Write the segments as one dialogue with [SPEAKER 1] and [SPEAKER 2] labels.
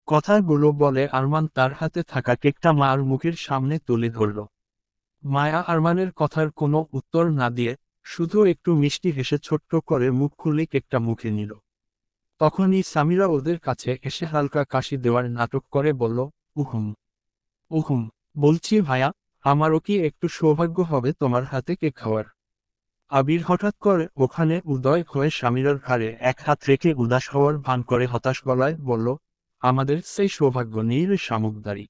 [SPEAKER 1] কথাগুলো বলে আরমান তার হাতে থাকা কেকটা মার মুখের সামনে তুলে ধরল। মায়া আরমানের কথার কোনো উত্তর না দিয়ে শুধু একটু মিষ্টি হেসে ছোট্ট করে মুখ খুলে কেকটা মুখে নিল। তখনই সামিরা ওদের কাছে এসে হালকা কাশি দেওয়ার নাটক করে বলল, উহুম উহুম, বলছি ভাইয়া, আমারও কি একটু সৌভাগ্য হবে তোমার হাতে কেক খাওয়ার? আবির হঠাৎ করে ওখানে উদয় হয়ে সামিরার ঘাড়ে এক হাত রেখে উদাস হওয়ার ভান করে হতাশ গলায় বলল, আমাদের সেই সৌভাগ্য নেই রে শামুকদারি,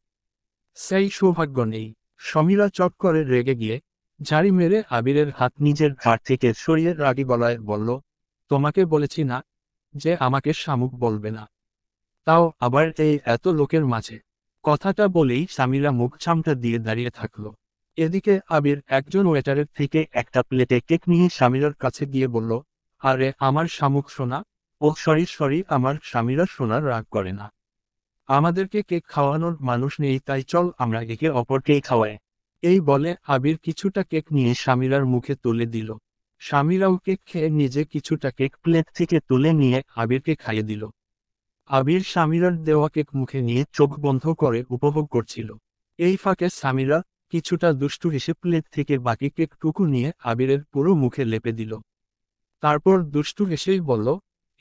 [SPEAKER 1] সেই সৌভাগ্য নেই। সমীরা চট করে রেগে গিয়ে ঝাড়ি মেরে আবিরের হাত নিজের ঘাড় থেকে সরিয়ে রাগী গলায় বলল, তোমাকে বলেছি না যে আমাকে শামুক বলবে না, তাও আবার এই এত লোকের মাঝে। কথাটা বলেই সামিরা মুখ চামটা দিয়ে দাঁড়িয়ে থাকলো। এদিকে আবির একজন ওয়েটারের থেকে একটা প্লেটে কেক নিয়ে সামিরার কাছে গিয়ে বলল, আরে আমার শামুক সোনা। ও সরি সরি, আমার সামিরা সোনার রাগ করে না। আমাদেরকে কেক খাওয়ানোর মানুষ নেই, তাই চল আমরা একে অপরকেই খাওয়াই। এই বলে আবির কিছুটা কেক নিয়ে সামিরার মুখে তুলে দিল। সামিরাও কেক খেয়ে নিজে কিছুটা কেক প্লেট থেকে তুলে নিয়ে আবিরকে খাইয়ে দিল। আবির সামিরার দেওয়া কেক মুখে নিয়ে চোখ বন্ধ করে উপভোগ করছিল। এই ফাঁকে সামিরা কিছুটা দুষ্টু হেসে প্লেট থেকে বাকি কেকটুকু নিয়ে আবিরের পুরো মুখে লেপে দিল। তারপর দুষ্টু হেসেই বলল,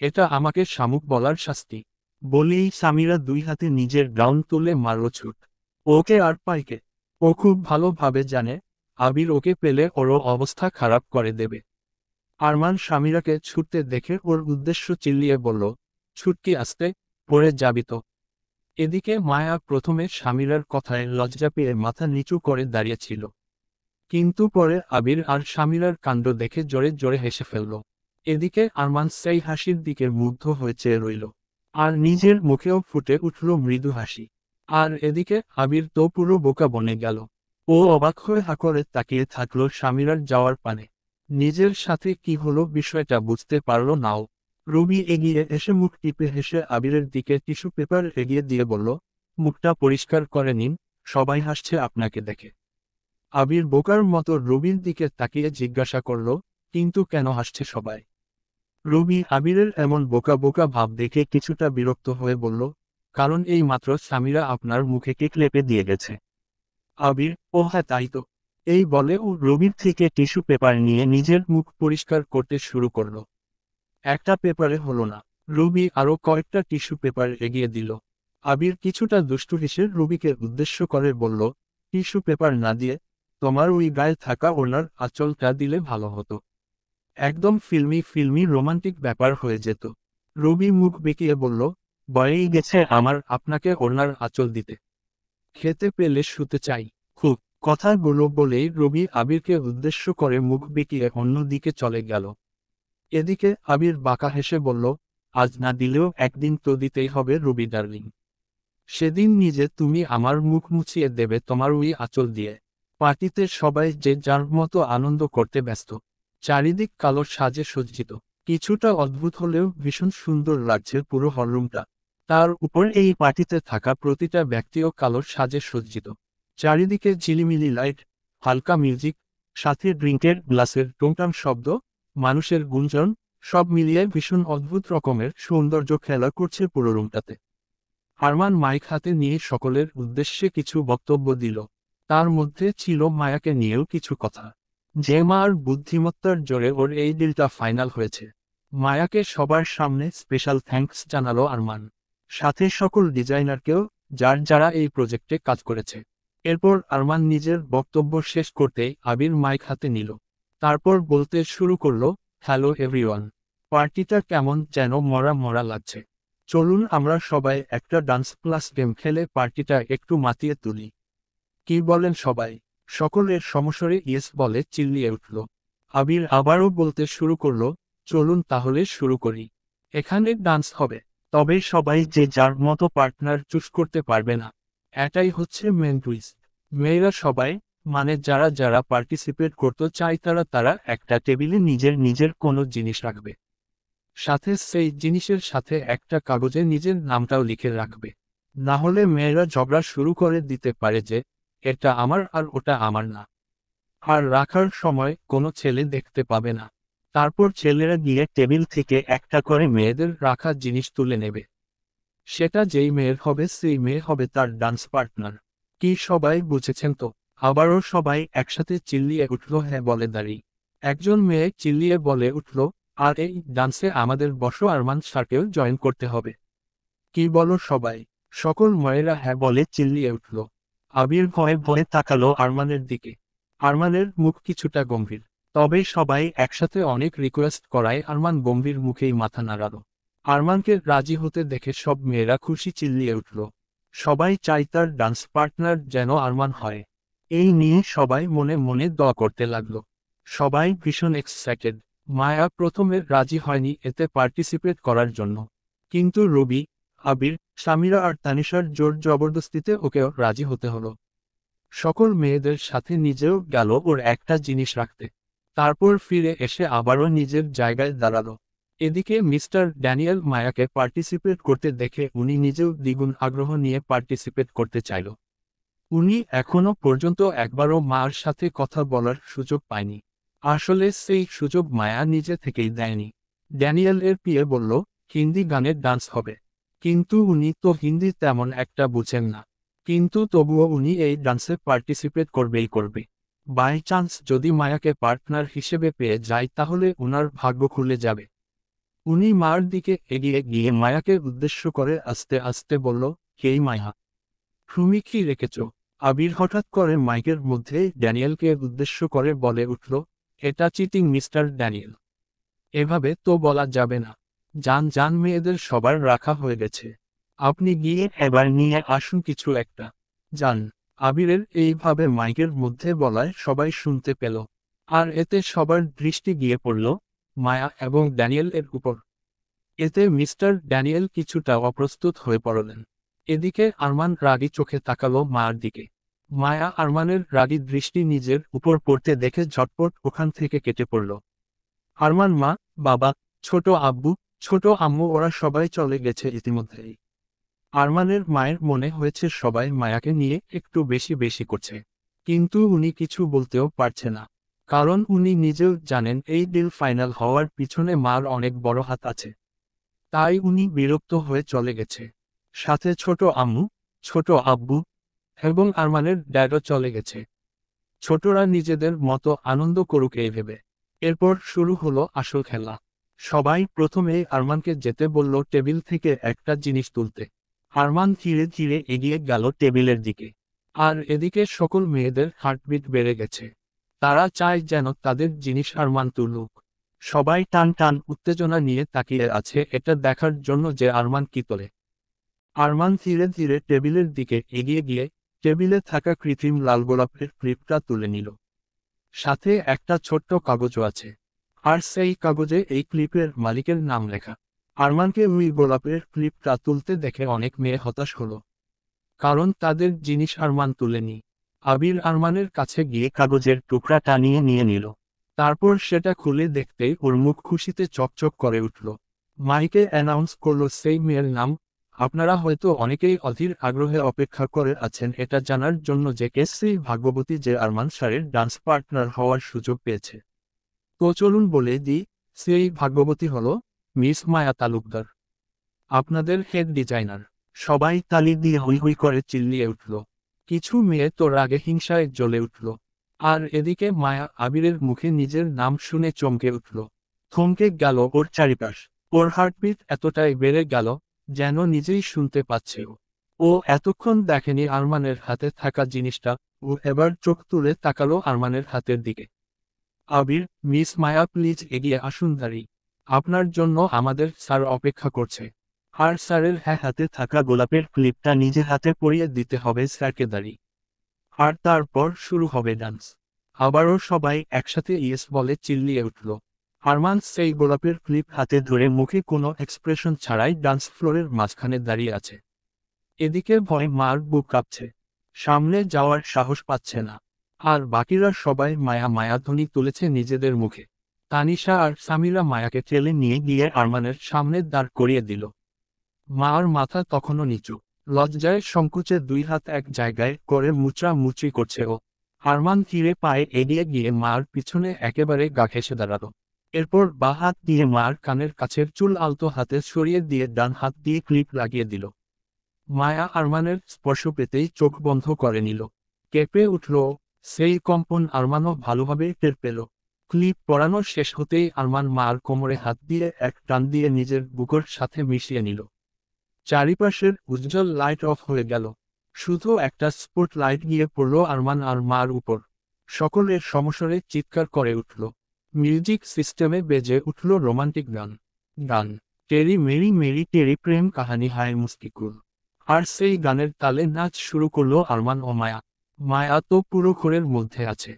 [SPEAKER 1] এটা আমাকে শামুক বলার শাস্তি। বলেই সামিরা দুই হাতে নিজের গাউন তুলে মারল ছুট। ওকে আর পাইকে। ও খুব ভালোভাবে জানে আবির ওকে পেলে ওরও অবস্থা খারাপ করে দেবে। আরমান সামিরাকে ছুটতে দেখে ওর উদ্দেশ্য চিল্লিয়ে বলল, ছুটকি আসতে, পড়ে যাবি তো। এদিকে মায়া প্রথমে সামিরার কথায় লজ্জা পেয়ে মাথা নিচু করে দাঁড়িয়েছিল, কিন্তু পরে আবির আর সামিরার কাণ্ড দেখে জোরে জোরে হেসে ফেলল। এদিকে আরমান সেই হাসির দিকে মুগ্ধ হয়ে চেয়ে রইল, আর নিজের মুখেও ফুটে উঠল মৃদু হাসি। আর এদিকে আবির তো পুরো বোকা বনে গেল। ও অবাক হয়ে হা করে তাকিয়ে থাকলো সামিরার যাওয়ার পানে। নিজের সাথে কি হলো বিষয়টা বুঝতে পারল নাও। রুবি এগিয়ে এসে মুখ টিপে হেসে আবিরের দিকে টিস্যু পেপার এগিয়ে দিয়ে বলল, মুখটা পরিষ্কার করে নিন, সবাই হাসছে আপনাকে দেখে। আবির বোকার মতো রবির দিকে তাকিয়ে জিজ্ঞাসা করল, কিন্তু কেন হাসছে সবাই? রবি আবিরের এমন বোকা বোকা ভাব দেখে কিছুটা বিরক্ত হয়ে বলল, কারণ এই মাত্র সামিরা আপনার মুখে কেক লেপে দিয়ে গেছে। আবির, ও হ্যাঁ তাই তো। এই বলে ও রবির থেকে টিস্যু পেপার নিয়ে নিজের মুখ পরিষ্কার করতে শুরু করলো। একটা পেপারে হলো না। রবি আরও কয়েকটা টিস্যু পেপার এগিয়ে দিল। আবির কিছুটা দুষ্টু হেসে রবিকে উদ্দেশ্য করে বলল, টিস্যু পেপার না দিয়ে তোমার ওই গায়ে থাকা ওনার আঁচলটা দিলে ভালো হতো। একদম ফিল্মি ফিল্মি রোমান্টিক ব্যাপার হয়ে যেত। রবি মুখ বেঁকিয়ে বলল, বয়েই গেছে আমার আপনাকে ওনার আঁচল দিতে। খেতে পেলে শুতে চাই খুব। কথাগুলো বলেই রবি আবিরকে উদ্দেশ্য করে মুখ বেঁকিয়ে অন্য দিকে চলে গেল। এদিকে আবির বাঁকা হেসে বলল, আজ না দিলেও একদিন তো দিতেই হবে রবি ডার্লিং। সেদিন নিজে তুমি আমার মুখ মুছিয়ে দেবে তোমার ওই আঁচল দিয়ে। পার্টিতে সবাই যে যার মতো আনন্দ করতে ব্যস্ত। চারিদিক কালো সাজে সজ্জিত। কিছুটা অদ্ভুত হলেও ভীষণ সুন্দর লাগছে পুরো হলরুমটা। তার উপর এই পার্টিতে থাকা প্রতিটা ব্যক্তিও কালো সাজে সজ্জিত। চারিদিকে ঝিলিমিলি লাইট, হালকা মিউজিক, সাথে ড্রিঙ্কের গ্লাসের টুংটাং শব্দ, মানুষের গুঞ্জন, সব মিলিয়ে ভীষণ অদ্ভুত রকমের সৌন্দর্য খেলা করছে পুরো রুমটাতে। আরমান মাইক হাতে নিয়ে সকলের উদ্দেশ্যে কিছু বক্তব্য দিল। তার মধ্যে ছিল মায়াকে নিয়েও কিছু কথা। যে মার বুদ্ধিমত্তার জোরে ওর এই ডিলটা ফাইনাল হয়েছে। মায়াকে সবার সামনে স্পেশাল থ্যাঙ্কস জানালো আরমান। সাথে সকল ডিজাইনারকেও, যারা এই প্রজেক্টে কাজ করেছে। এরপর আরমান নিজের বক্তব্য শেষ করতেই আবির মাইক হাতে নিল। তারপর বলতে শুরু করলো, হ্যালো এভরিওয়ান। পার্টিটা কেমন যেন মরা মরা লাগছে। চলুন আমরা সবাই একটা ডান্স প্লাস গেম খেলে পার্টিটা একটু মাতিয়ে তুলি। কি বলেন সবাই? সকলের সমস্বরে ইয়েস বলে চিল্লিয়ে উঠল। আবির আবারও বলতে শুরু করলো, চলুন তাহলে শুরু করি। এখানে ডান্স হবে, তবে সবাই যে যার মতো পার্টনার চুজ করতে পারবে না। এটাই হচ্ছে মেন টুইস্ট। মেয়েরা সবাই, মানে যারা যারা পার্টিসিপেট করতে চায় তারা তারা একটা টেবিলে নিজের নিজের কোনো জিনিস রাখবে। সাথে সেই জিনিসের সাথে একটা কাগজে নিজের নামটাও লিখে রাখবে। না হলে মেয়েরা ঝগড়া শুরু করে দিতে পারে যে, এটা আমার আর ওটা আমার না। আর রাখার সময় কোনো ছেলে দেখতে পাবে না। তারপর ছেলেরা গিয়ে টেবিল থেকে একটা করে মেয়েদের রাখা জিনিস তুলে নেবে। সেটা যেই মেয়ের হবে সেই মেয়ে হবে তার ডান্স পার্টনার। কি সবাই বুঝেছেন তো? আবারও সবাই একসাথে চিল্লিয়ে উঠল হ্যাঁ বলে দাঁড়িয়ে। একজন মেয়ে চিল্লিয়ে বলে উঠল, আর এই ডান্সে আমাদের বর্ষ আরমান স্যারকেও জয়েন করতে হবে। কি বলো সবাই? সকল মেয়েরা হ্যাঁ বলে চিল্লিয়ে উঠল। আবির ভয়ে ভয়ে তাকালো আরমানের দিকে। আরমানের মুখ কিছুটা গম্ভীর। তবে সবাই একসাথে অনেক রিকোয়েস্ট করায় আরমান গম্ভীর মুখেই মাথা নাড়ালো। আরমানকে রাজি হতে দেখে সব মেয়েরা খুশি চিল্লিয়ে উঠল। সবাই চায় তার ডান্স পার্টনার যেন আরমান হয়। এই নিয়ে সবাই মনে মনে দোয়া করতে লাগলো। সবাই ভীষণ এক্সাইটেড। মায়া প্রথমে রাজি হয়নি এতে পার্টিসিপেট করার জন্য। কিন্তু রবি, আবির, সামিরা আর তানিশার জোর জবরদস্তিতে ওকেও রাজি হতে হলো। সকল মেয়েদের সাথে নিজেও গেল ওর একটা জিনিস রাখতে। তারপর ফিরে এসে আবারও নিজের জায়গায় দাঁড়ালো। এদিকে মিস্টার ড্যানিয়েল মায়াকে পার্টিসিপেট করতে দেখে উনি নিজেও দ্বিগুণ আগ্রহ নিয়ে পার্টিসিপেট করতে চাইল। উনি এখনো পর্যন্ত একবারও মার সাথে কথা বলার সুযোগ পায়নি। আসলে সেই সুযোগ মায়া নিজে থেকেই দেয়নি। ড্যানিয়েল এর পিয়ে বলল, হিন্দি গানের ডান্স হবে। কিন্তু উনি তো হিন্দি তেমন একটা বুঝেন না। কিন্তু তবুও উনি এই ডান্সে পার্টিসিপেট করবেই করবে। বাই চান্স যদি মায়াকে পার্টনার হিসেবে পেয়ে যায় তাহলে উনার ভাগ্য খুলে যাবে। উনি মার দিকে এগিয়ে গিয়ে মায়াকে উদ্দেশ্য করে আস্তে আস্তে বলল, হেই মায়া, তুমি কি রেখেছ? আবির হঠাৎ করে মাইকের মধ্যে ড্যানিয়েলকে উদ্দেশ্য করে বলে উঠল, এটা চিটিং মিস্টার ড্যানিয়েল। এভাবে তো বলা যাবে না। যান যান, মেয়েদের সবার রাখা হয়ে গেছে। আপনি গিয়ে এবার নিয়ে আসুন কিছু একটা। যান। আবিরের এইভাবে মাইকের মধ্যে বলায় সবাই শুনতে পেল। আর এতে সবার দৃষ্টি গিয়ে পড়ল মায়া এবং ড্যানিয়েল এর উপর। এতে মিস্টার ড্যানিয়েল কিছুটা অপ্রস্তুত হয়ে পড়লেন। এদিকে আরমান রাগী চোখে তাকালো মায়ার দিকে। মায়া আরমানের রাগী দৃষ্টি নিজের উপর পড়তে দেখে ঝটপট ওখান থেকে কেটে পড়ল। আরমান মা, বাবা, ছোট আব্বু, ছোট আম্মু ওরা সবাই চলে গেছে ইতিমধ্যেই। আরমানের মায়ের মনে হয়েছে সবাই মায়াকে নিয়ে একটু বেশি বেশি করছে। কিন্তু উনি কিছু বলতেও পারছে না। কারণ উনি নিজেও জানেন এই ডিল ফাইনাল হওয়ার পিছনে মার অনেক বড় হাত আছে। তাই উনি বিরক্ত হয়ে চলে গেছে। সাথে ছোট আম্মু, ছোট আব্বু এবং আরমানের ড্যাডও চলে গেছে। ছোটরা নিজেদের মতো আনন্দ করুক এই ভেবে। এরপর শুরু হলো আসল খেলা। সবাই প্রথমে আরমানকে যেতে বলল টেবিল থেকে একটা জিনিস তুলতে। আরমান ধীরে ধীরে এগিয়ে গেল টেবিলের দিকে। আর এদিকে সকল মেয়েদের হার্টবিট বেড়ে গেছে। তারা চায় যেন তাদের জিনিস আরমান তুলুক। সবাই টান টান উত্তেজনা নিয়ে তাকিয়ে আছে এটা দেখার জন্য যে আরমান কি তোলে। আরমান ধীরে ধীরে টেবিলের দিকে এগিয়ে গিয়ে টেবিলে থাকা কৃত্রিম লাল গোলাপের ক্লিপটা তুলে নিল। সাথে একটা ছোট্ট কাগজও আছে। আর সেই কাগজে এই ক্লিপের মালিকের নাম লেখা। আরমানকে ওই গোলাপের ক্লিপটা তুলতে দেখে অনেক মেয়ে হতাশ হলো। কারণ তাদের জিনিস আরমান তুলেনি। আবির আরমানের কাছে গিয়ে কাগজের টুকরাটা নিয়ে নিল। তারপর সেটা খুলে দেখতেই ওর মুখ খুশিতে চকচক করে উঠল। মাইকে অ্যানাউন্স করল সেই মেয়ের নাম। আপনারা হয়তো অনেকেই অধীর আগ্রহে অপেক্ষা করে আছেন এটা জানার জন্য যে কে সেই ভাগ্যবতী যে আরমান স্যারের ডান্স পার্টনার হওয়ার সুযোগ পেয়েছে। তো চলুন বলে দিই, সেই ভাগ্যবতী হলো মিস মায়া তালুকদার, আপনাদের হেড ডিজাইনার। সবাই তালি দিয়ে হৈ হৈ করে চিল্লিয়ে উঠল। কিছু মেয়ে তো রাগে হিংসায় জ্বলে উঠল। আর এদিকে মায়া আবিরের মুখে নিজের নাম শুনে চমকে উঠল। থমকে গেল ওর চারিপাশ। ওর হার্টবিট এতটাই বেড়ে গেল যেন নিজেই শুনতে পাচ্ছে ও। ও এতক্ষণ দেখেনি আরমানের হাতে থাকা জিনিসটা। ও এবার চোখ তুলে তাকালো আরমানের হাতের দিকে। আবির, মিস মায়া প্লিজ এগিয়ে আসুন দাঁড়ি। আপনার জন্য আমাদের স্যার অপেক্ষা করছে। আর স্যারের হাতে থাকা গোলাপের ক্লিপটা নিজের হাতে পরিয়ে দিতে হবে স্যারকে দাঁড়ি। আর তারপর শুরু হবে ডান্স। আবারও সবাই একসাথে ইয়েস বলে চিল্লিয়ে উঠল। আরমান সেই গোলাপের ক্লিপ হাতে ধরে মুখে কোনো এক্সপ্রেশন ছাড়াই ডান্স ফ্লোরের মাঝখানে দাঁড়িয়ে আছে। এদিকে ভয় মার বুক কাঁপছে। সামনে যাওয়ার সাহস পাচ্ছে না। আর বাকিরা সবাই মায়া মায়া ধ্বনি তুলেছে নিজেদের মুখে। তানিশা আর সামিরা মায়াকে ঠেলে নিয়ে গিয়ে আরমানের সামনে দাঁড় করিয়ে দিল। মার মাথা তখনও নিচু। লজ্জায় সংকুচে দুই হাত এক জায়গায় করে মুচড়ামুচড়ি করছে ও। আরমান ধীরে পায়ে এগিয়ে গিয়ে মার পিছনে একেবারে গা ঘেঁষে দাঁড়ালো। এরপর বাঁ হাত দিয়ে মার কানের কাছের চুল আলতো হাতে সরিয়ে দিয়ে ডান হাত দিয়ে ক্লিপ লাগিয়ে দিল। মায়া আরমানের স্পর্শ পেতেই চোখ বন্ধ করে নিল। কেঁপে উঠল ও। সেই কম্পন আরমানও ভালোভাবে টের পেল। ক্লিপ পরানো শেষ হতেই আরমান মার কোমরে হাত দিয়ে এক টান দিয়ে নিজের বুকের সাথে মিশিয়ে নিল। চারিপাশের উজ্জ্বল লাইট অফ হয়ে গেল। শুধু একটা স্পট লাইট গিয়ে পড়ল আরমান আর মার উপর। সকলের সমস্বরে চিৎকার করে উঠল। মিউজিক সিস্টেমে বেজে উঠল রোমান্টিক গান। গান টেরি মেরি মেরি টেরি প্রেম কাহানি হায় মুস্কিকুল। আর সেই গানের তালে নাচ শুরু করলো আরমান ও মায়া। মায়া তো পুরো ঘোরের মধ্যে আছে।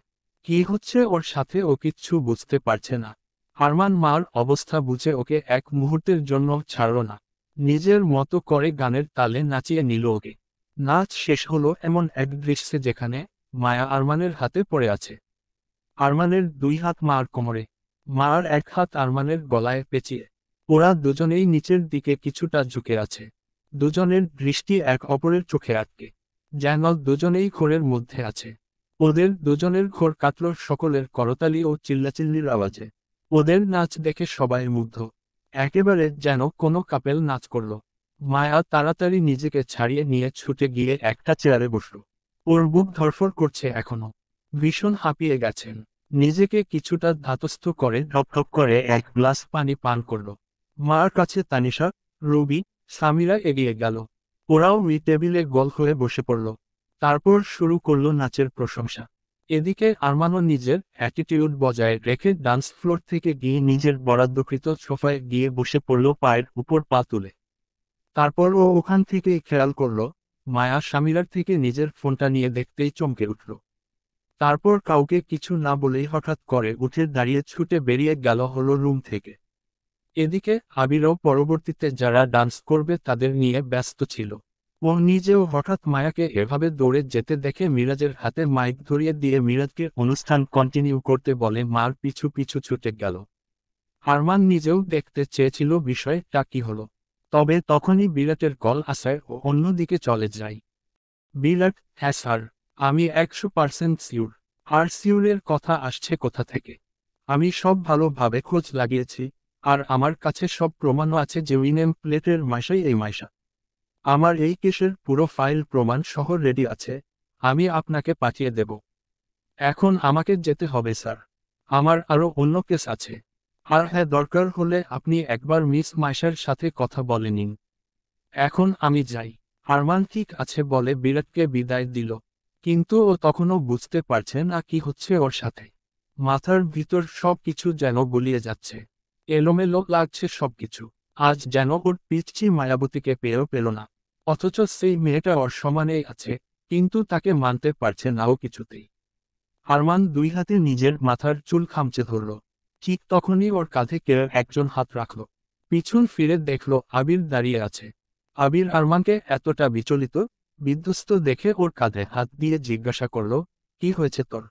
[SPEAKER 1] কি হচ্ছে ওর সাথে ও কিচ্ছু বুঝতে পারছে না। আরমান মার অবস্থা বুঝে ওকে এক মুহূর্তের জন্য ছাড়ল না। নিজের মতো করে গানের তালে নাচিয়ে নিল ওকে। নাচ শেষ হলো এমন এক দৃশ্যে যেখানে মায়া আরমানের হাতে পড়ে আছে। আরমানের দুই হাত মার কোমরে, মার এক হাত আরমানের গলায় পেঁচিয়ে। ওরা দুজনেই নিচের দিকে কিছুটা ঝুঁকে আছে। দুজনের দৃষ্টি এক অপরের চোখে আটকে, যেন দুজনেই ঘোরের মধ্যে আছে। ওদের দুজনের ঘোর কাটল সকলের করতালি ও চিল্লাচিল্লির আওয়াজে। ওদের নাচ দেখে সবাই মুগ্ধ, একেবারে যেন কোনো কাপেল নাচ করল। মায়া তাড়াতাড়ি নিজেকে ছাড়িয়ে নিয়ে ছুটে গিয়ে একটা চেয়ারে বসল। ওর বুক ধড়ফড় করছে এখনো। ভীষণ হাঁপিয়ে গেছেন। নিজেকে কিছুটা ধাতস্থ করে ঢকঢক করে এক গ্লাস পানি পান করল। মার কাছে তানিশা, রবি, সামিরা এগিয়ে গেল। ওরাও টেবিলে গোল হয়ে বসে পড়ল। তারপর শুরু করল নাচের প্রশংসা। এদিকে আরমানও নিজের অ্যাটিটিউড বজায় রেখে ডান্স ফ্লোর থেকে গিয়ে নিজের বরাদ্দকৃত সোফায় গিয়ে বসে পড়ল পায়ের উপর পা তুলে। তারপর ও ওখান থেকেই খেয়াল করল, মায়া সামিরার থেকে নিজের ফোনটা নিয়ে দেখতেই চমকে উঠল। তারপর কাউকে কিছু না বলেই হঠাৎ করে উঠে দাঁড়িয়ে ছুটে বেরিয়ে গেল হলো রুম থেকে। এদিকে আবিরও পরবর্তীতে যারা ডান্স করবে তাদের নিয়ে ব্যস্ত ছিল। ও নিজেও হঠাৎ মায়াকে এভাবে দৌড়ে যেতে দেখে মিরাজের হাতে মাইক ধরিয়ে দিয়ে মিরাজকে অনুষ্ঠান কন্টিনিউ করতে বলে মার পিছু পিছু ছুটে গেল। আরমান নিজেও দেখতে চেয়েছিল বিষয়টা কি হলো। তবে তখনই বিরাটের কল আসায় ও অন্যদিকে চলে যায়। বিরাট: হ্যাঁ স্যার, আমি 100% সিউর। আর সিউরের কথা আসছে কোথা থেকে? আমি সব ভালোভাবে খোঁজ লাগিয়েছি, আর আমার কাছে সব প্রমাণও আছে যে উইনেম প্লেটের মাইশাই এই মাইশা। আমার এই কেসের পুরো ফাইল প্রমাণ সহ রেডি আছে, আমি আপনাকে পাঠিয়ে দেব। এখন আমাকে যেতে হবে স্যার, আমার আরও অন্য কেস আছে। আর হ্যাঁ, দরকার হলে আপনি একবার মিস মাইশার সাথে কথা বলে নিন। এখন আমি যাই। আরমান ঠিক আছে বলে বিরাটকে বিদায় দিল। কিন্তু ও তখনও বুঝতে পারছে না কি হচ্ছে ওর সাথে। মাথার ভিতর সব কিছু যেন গুলিয়ে যাচ্ছে। এলোমেলো লাগছে সবকিছু। আজ যেন ওর পিচ্চি মায়াবতীকে পেয়েও পেল না। অথচ সেই মেয়েটা ওর সমানেই আছে, কিন্তু তাকে মানতে পারছে না ও কিছুতেই। আরমান দুই হাতে নিজের মাথার চুল খামচে ধরল। ঠিক তখনই ওর কাঁধে কেউ একজন হাত রাখল। পিছন ফিরে দেখল আবির দাঁড়িয়ে আছে। আবির আরমানকে এতটা বিচলিত, বিধ্বস্ত দেখে ওর কাঁধে হাত দিয়ে জিজ্ঞাসা করল, কি হয়েছে তোর?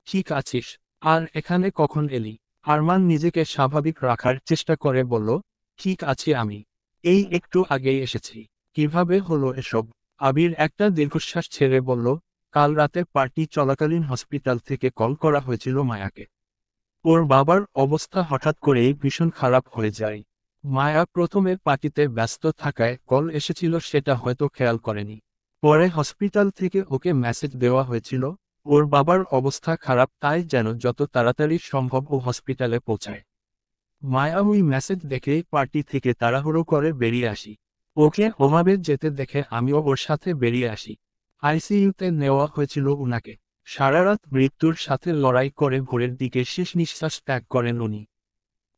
[SPEAKER 1] ঠিক আছিস? আর এখানে কখন এলি? আরমান নিজেকে স্বাভাবিক রাখার চেষ্টা করে বলল, ঠিক আছি আমি। এই একটু আগেই এসেছি। কিভাবে হলো এসব? আবির একটা দীর্ঘশ্বাস ছেড়ে বলল, কাল রাতে পার্টি চলাকালীন হসপিটাল থেকে কল করা হয়েছিল মায়াকে। ওর বাবার অবস্থা হঠাৎ করেই ভীষণ খারাপ হয়ে যায়। মায়া প্রথমে পার্টিতে ব্যস্ত থাকায় কল এসেছিল সেটা হয়তো খেয়াল করেনি। পরে হসপিটাল থেকে ওকে মেসেজ দেওয়া হয়েছিল, ওর বাবার অবস্থা খারাপ, তাই যেন যত তাড়াতাড়ি সম্ভব ও হসপিটালে পৌঁছায়। মায়া ওই মেসেজ দেখেই পার্টি থেকে তাড়াহুড়ো করে বেরিয়ে আসি। ওকে ওভাবে যেতে দেখে আমিও ওর সাথে বেরিয়ে আসি। আইসিইউতে নেওয়া হয়েছিল উনাকে। সারারাত মৃত্যুর সাথে লড়াই করে ভোরের দিকে শেষ নিঃশ্বাস ত্যাগ করেন উনি।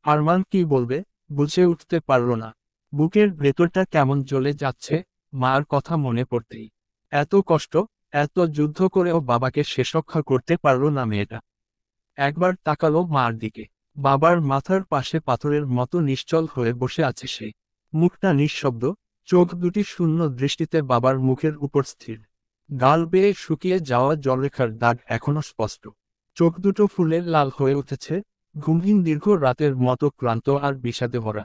[SPEAKER 1] আরমান কি বলবে, বুঝে উঠতে পারল না। বুকের ভেতরটা কেমন জ্বলে যাচ্ছে মার কথা মনে পড়তেই। এত কষ্ট, এত যুদ্ধ করেও বাবাকে শেষ রক্ষা করতে পারল না মেয়েটা। একবার তাকালো মার দিকে। বাবার মাথার পাশে পাথরের মতো নিশ্চল হয়ে বসে আছে সে। মুখটা নিঃশব্দ, চোখ দুটি শূন্য দৃষ্টিতে বাবার মুখের উপর স্থির। গাল বেয়ে শুকিয়ে যাওয়া জলরেখার দাগ এখনো স্পষ্ট। চোখ দুটো ফুলের লাল হয়ে উঠেছে, ঘুমহীন দীর্ঘ রাতের মতো ক্লান্ত আর বিষাদে ভরা।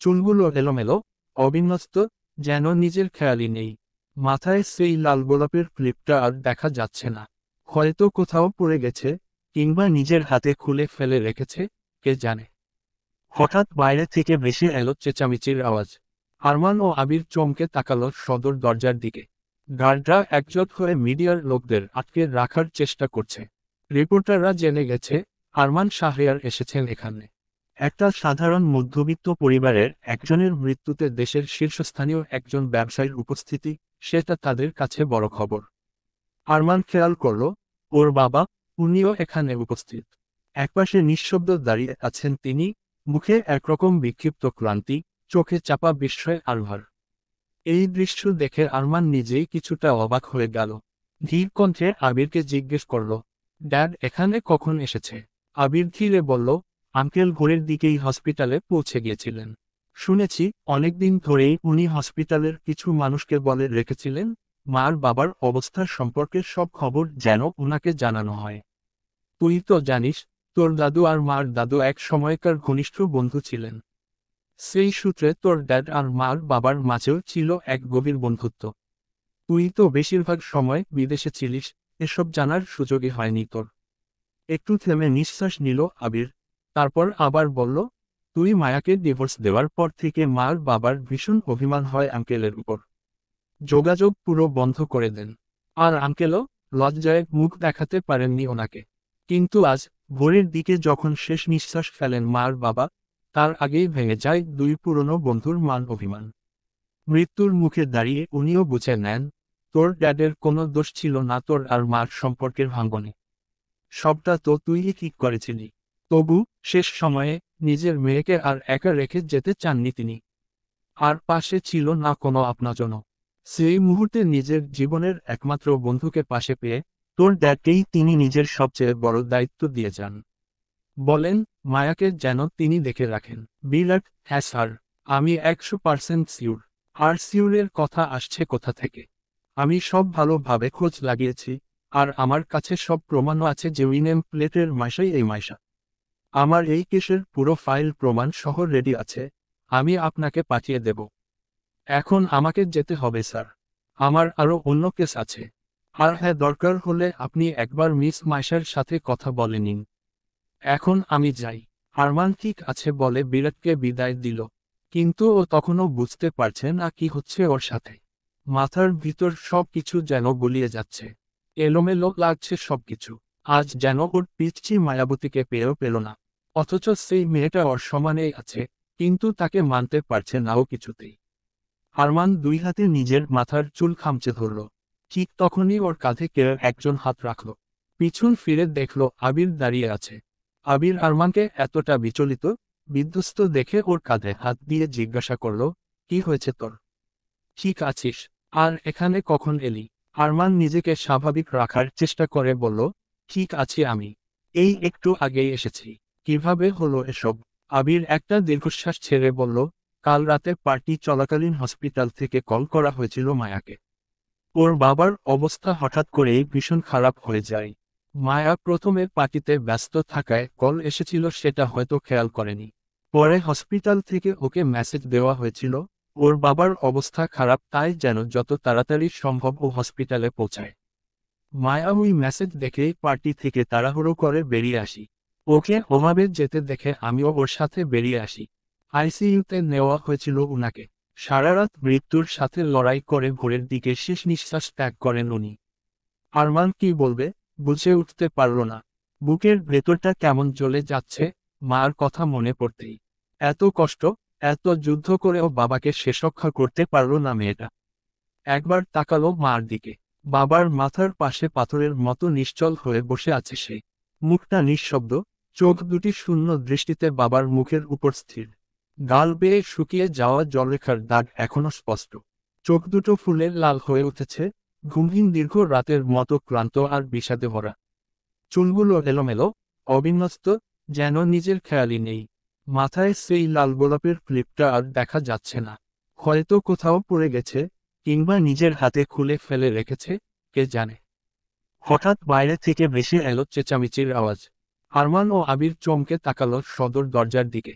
[SPEAKER 1] চুলগুলো এলোমেলো, অবিন্যস্ত, যেন নিজের খেয়ালই নেই। মাথায় সেই লাল গোলাপের ক্লিপটা আর দেখা যাচ্ছে না। হয়তো কোথাও পড়ে গেছে, কিংবা নিজের হাতে খুলে ফেলে রেখেছে, কে জানে। হঠাৎ বাইরে থেকে ভেসে এলো চেঁচামেচির আওয়াজ। আরমান ও আবির চমকে তাকালো সদর দরজার দিকে। গার্ডরা একজোট হয়ে মিডিয়ার লোকদের আটকে রাখার চেষ্টা করছে। রিপোর্টাররা জেনে গেছে আরমান শাহরিয়ার এসেছেন এখানে। একটা সাধারণ মধ্যবিত্ত পরিবারের একজনের মৃত্যুতে দেশের শীর্ষস্থানীয় একজন ব্যবসায়ীর উপস্থিতি, সেটা তাদের কাছে বড় খবর। আরমান খেয়াল করল ওর বাবা, উনিও এখানে উপস্থিত। একপাশে নিঃশব্দ দাঁড়িয়ে আছেন তিনি, মুখে একরকম বিক্ষিপ্ত ক্লান্তি, চোখে চাপা বিস্ময় আর ভার। এই দৃশ্য দেখে আরমান নিজেই কিছুটা অবাক হয়ে গেল। ধীর কণ্ঠে আবিরকে জিজ্ঞেস করল, ড্যাড এখানে কখন এসেছে? আবির ধীরে বলল, আঙ্কেল ভোরের দিকেই হসপিটালে পৌঁছে গিয়েছিলেন। শুনেছি অনেকদিন ধরেই উনি হসপিটালের কিছু মানুষকে বলে রেখেছিলেন মার বাবার অবস্থার সম্পর্কে সব খবর যেন উনাকে জানানো হয়। তুই তো জানিস তোর দাদু আর মার দাদু এক সময়কার ঘনিষ্ঠ বন্ধু ছিলেন। সেই সূত্রে তোর ড্যাড আর মার বাবার মাঝেও ছিল এক গভীর বন্ধুত্ব। তুই তো বেশিরভাগ সময় বিদেশে ছিলিস, এসব জানার সুযোগই হয়নি তোর। একটু থেমে নিঃশ্বাস নিল আবির, তারপর আবার বলল, তুই মায়াকে ডিভোর্স দেওয়ার পর থেকে মার বাবার ভীষণ অভিমান হয় আঙ্কেলের উপর। যোগাযোগ পুরো বন্ধ করে দেন। আর আঙ্কেলও লজ্জায় মুখ দেখাতে পারেননি ওনাকে। কিন্তু আজ ভোরের দিকে যখন শেষ নিঃশ্বাস ফেলেন মার বাবা, তার আগেই ভেঙে যায় দুই পুরনো বন্ধুর মান অভিমান। মৃত্যুর মুখে দাঁড়িয়ে উনিও বুঝে নেন তোর ড্যাডের কোনো দোষ ছিল না তোর আর মার সম্পর্কের ভাঙনে। সবটা তো তুই ঠিক করেছিলি। তবু শেষ সময়ে নিজের মেয়েকে আর একা রেখে যেতে চাননি তিনি। আর পাশে ছিল না কোনো আপনজন। সেই মুহূর্তে নিজের জীবনের একমাত্র বন্ধুকে পাশে পেয়ে তোর ড্যাডকেই তিনি নিজের সবচেয়ে বড় দায়িত্ব দিয়ে যান। বলেন মায়াকে যেন তিনি দেখে রাখেন। বিরাট, হ্যাঁ স্যার, আমি 100% শিওর। আর শিওরের কথা আসছে কোথা থেকে? আমি সব ভালোভাবে খোঁজ লাগিয়েছি, আর আমার কাছে সব প্রমাণও আছে যে উইনেম প্লেটের মাইশাই এই মাইশা। আমার এই কেসের পুরো ফাইল প্রমাণ সহ রেডি আছে, আমি আপনাকে পাঠিয়ে দেব। এখন আমাকে যেতে হবে স্যার, আমার আরও অন্য কেস আছে। আর হ্যাঁ, দরকার হলে আপনি একবার মিস মাইশার সাথে কথা বলে নিন। এখন আমি যাই। আরমান ঠিক আছে বলে বিরাটকে বিদায় দিল। কিন্তু ও তখনও বুঝতে পারছে না কি হচ্ছে ওর সাথে। মাথার ভিতর সব কিছু যেন গুলিয়ে যাচ্ছে। এলোমেলো লাগছে সবকিছু। আজ যেন ওর পিচ্চি মায়াবতীকে পেয়েও পেল না। অথচ সেই মেয়েটা ওর সমানেই আছে, কিন্তু তাকে মানতে পারছে না ও কিছুতেই। আরমান দুই হাতে নিজের মাথার চুল খামচে ধরল। ঠিক তখনই ওর কাঁধে কেউ একজন হাত রাখল। পিছন ফিরে দেখল আবির দাঁড়িয়ে আছে। আবির আরমানকে এতটা বিচলিত, বিধ্বস্ত দেখে ওর কাঁধে হাত দিয়ে জিজ্ঞাসা করল, কি হয়েছে তোর? ঠিক আছিস? আর এখানে কখন এলি? আরমান নিজেকে স্বাভাবিক রাখার চেষ্টা করে বলল, ঠিক আছি আমি। এই একটু আগেই এসেছি। কিভাবে হলো এসব? আবির একটা দীর্ঘশ্বাস ছেড়ে বলল, কাল রাতে পার্টি চলাকালীন হসপিটাল থেকে কল করা হয়েছিল মায়াকে। ওর বাবার অবস্থা হঠাৎ করেই ভীষণ খারাপ হয়ে যায়। মায়া প্রথমে পার্টিতে ব্যস্ত থাকায় কল এসেছিল সেটা হয়তো খেয়াল করেনি। পরে হসপিটাল থেকে ওকে মেসেজ দেওয়া হয়েছিল ওর বাবার অবস্থা খারাপ, তাই যেন যত তাড়াতাড়ি সম্ভব ও হসপিটালে পৌঁছায়। মায়া ওই মেসেজ দেখেই পার্টি থেকে তাড়াহুড়ো করে বেরিয়ে আসি। ওকে ওভাবে যেতে দেখে আমিও ওর সাথে বেরিয়ে আসি। আইসিইউতে নেওয়া হয়েছিল উনাকে। সারারাত মৃত্যুর সাথে লড়াই করে ভোরের দিকে শেষ নিঃশ্বাস ত্যাগ করেন উনি। আরমান কি বলবে বুঝে উঠতে পারল না। বুকের ভেতরটা কেমন জ্বলে যাচ্ছে মার কথা মনে পড়তেই। এত কষ্ট, এত যুদ্ধ করেও বাবাকে শেষ রক্ষা করতে পারল না মেয়েটা। একবার তাকালো মার দিকে। বাবার মাথার পাশে পাথরের মতো নিশ্চল হয়ে বসে আছে সে। মুখটা নিঃশব্দ, চোখ দুটি শূন্য দৃষ্টিতে বাবার মুখের উপর স্থির। গাল বেয়ে শুকিয়ে যাওয়া জলরেখার দাগ এখনো স্পষ্ট। চোখ দুটো ফুলের লাল হয়ে উঠেছে, ঘুমহীন দীর্ঘ রাতের মতো ক্লান্ত আর বিষাদে ভরা। চুলগুলো এলোমেলো, অবিন্যস্ত, যেন নিজের খেয়ালই নেই। মাথায় সেই লাল গোলাপের ক্লিপটা আর দেখা যাচ্ছে না। হয়তো কোথাও পড়ে গেছে, কিংবা নিজের হাতে খুলে ফেলে রেখেছে, কে জানে। হঠাৎ বাইরে থেকে ভেসে এলো চেঁচামেচির আওয়াজ। আরমান ও আবির চমকে তাকালো সদর দরজার দিকে।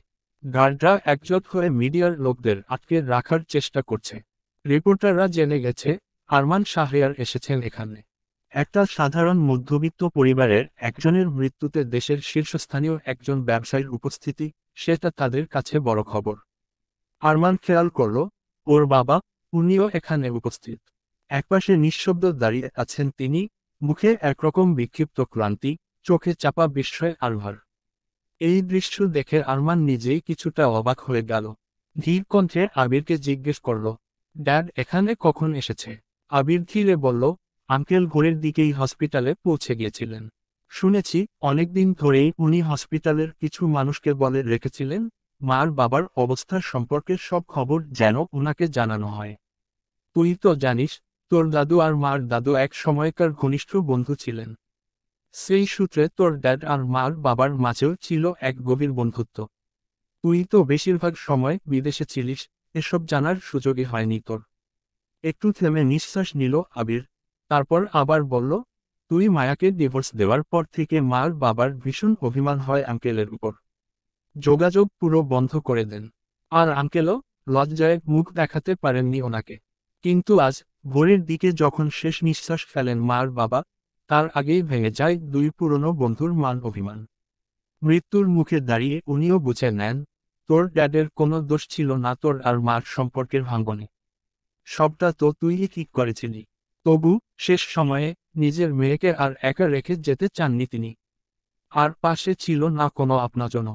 [SPEAKER 1] গার্ডরা একজোট হয়ে মিডিয়ার লোকদের আটকে রাখার চেষ্টা করছে। রিপোর্টাররা জেনে গেছে আরমান শাহরিয়ার এসেছেন এখানে। একটা সাধারণ মধ্যবিত্ত পরিবারের একজনের মৃত্যুতে দেশের শীর্ষস্থানীয় একজন ব্যবসায়ীর উপস্থিতি, সেটা তাদের কাছে বড় খবর। আরমান খেয়াল করল ওর বাবা, উনিও এখানে উপস্থিত। একপাশে নিঃশব্দ দাঁড়িয়ে আছেন তিনি, মুখে একরকম বিক্ষিপ্ত ক্লান্তি, চোখে চাপা বিস্ময় আর ভার। এই দৃশ্য দেখে আরমান নিজেই কিছুটা অবাক হয়ে গেল। ধীর কণ্ঠে আবিরকে জিজ্ঞেস করল, ড্যাড এখানে কখন এসেছে? আবির ধীরে বলল, আঙ্কেল ভোরের দিকেই হসপিটালে পৌঁছে গিয়েছিলেন। শুনেছি অনেকদিন ধরেই উনি হসপিটালের কিছু মানুষকে বলে রেখেছিলেন মার বাবার অবস্থার সম্পর্কে সব খবর যেন উনাকে জানানো হয়। তুই তো জানিস, তোর দাদু আর মার দাদু এক সময়কার ঘনিষ্ঠ বন্ধু ছিলেন। সেই সূত্রে তোর ড্যাড আর মার বাবার মাঝেও ছিল এক গভীর বন্ধুত্ব। তুই তো বেশিরভাগ সময় বিদেশে ছিলিস, এসব জানার সুযোগই হয়নি তোর। একটু থেমে নিঃশ্বাস নিল আবির, তারপর আবার বলল, তুই মায়াকে ডিভোর্স দেওয়ার পর থেকে মার বাবার ভীষণ অভিমান হয় আঙ্কেলের উপর। যোগাযোগ পুরো বন্ধ করে দেন। আর আঙ্কেলও লজ্জায় মুখ দেখাতে পারেননি ওনাকে। কিন্তু আজ ভোরের দিকে যখন শেষ নিঃশ্বাস ফেলেন মার বাবা, তার আগেই ভেঙে যায় দুই পুরনো বন্ধুর মান অভিমান। মৃত্যুর মুখে দাঁড়িয়ে উনিও বুঝে নেন, তোর ড্যাডের কোনো দোষ ছিল না তোর আর মার সম্পর্কের ভাঙ্গনে। সবটা তো তুই ঠিক করেছিলি। তবু শেষ সময়ে নিজের মেয়েকে আর একা রেখে যেতে চাননি তিনি। আর পাশে ছিল না কোনো আপনজন।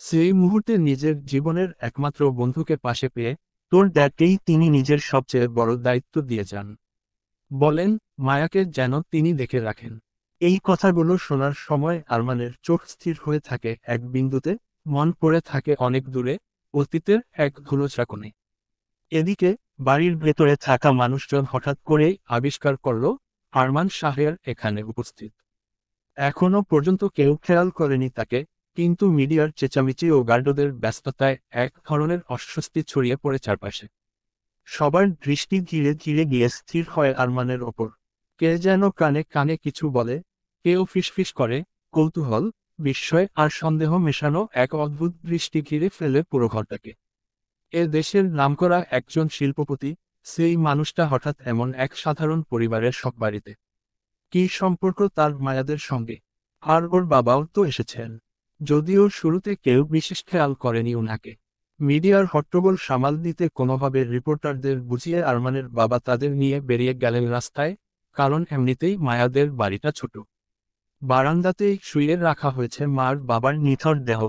[SPEAKER 1] সেই মুহূর্তে নিজের জীবনের একমাত্র বন্ধুকে পাশে পেয়ে তোর ড্যাডকেই তিনি নিজের সবচেয়ে বড় দায়িত্ব দিয়ে যান। বলেন, মায়াকে যেন তিনি দেখে রাখেন। এই কথাগুলো শোনার সময় আরমানের চোখ স্থির হয়ে থাকে এক বিন্দুতে, মন পড়ে থাকে অনেক দূরে, অতীতের এক ধুলোচাকনে। এদিকে বাড়ির ভেতরে থাকা মানুষজন হঠাৎ করেই আবিষ্কার করল আরমান শাহরিয়ার এখানে উপস্থিত। এখনো পর্যন্ত কেউ খেয়াল করেনি তাকে, কিন্তু মিডিয়ার চেঁচামেচি ও গার্ডদের ব্যস্ততায় এক ধরনের অস্বস্তি ছড়িয়ে পড়ে চারপাশে। সবার দৃষ্টি ধীরে ধীরে গিয়ে স্থির হয় আরমানের ওপর। কে যেন কানে কানে কিছু বলে, কেউ ফিসফিস করে, কৌতূহল, বিস্ময় আর সন্দেহ মেশানো এক অদ্ভুত দৃষ্টি ঘিরে ফেলে পুরো ঘরটাকে। এ দেশের নামকরা একজন শিল্পপতি, সেই মানুষটা হঠাৎ এমন এক সাধারণ পরিবারের সব বাড়িতে। কী সম্পর্ক তার মায়াদের সঙ্গে? আর ওর বাবাও তো এসেছেন। যদিও শুরুতে কেউ বিশেষ খেয়াল করেনি উনাকে। মিডিয়ার হট্টগোল সামাল দিতে কোনোভাবে রিপোর্টারদের বুঝিয়ে আরমানের বাবা তাদের নিয়ে বেরিয়ে গেলেন রাস্তায়, কারণ এমনিতেই মায়াদের বাড়িটা ছোট। বারান্দাতেই শুয়ে রাখা হয়েছে মার বাবার নিথর দেহ।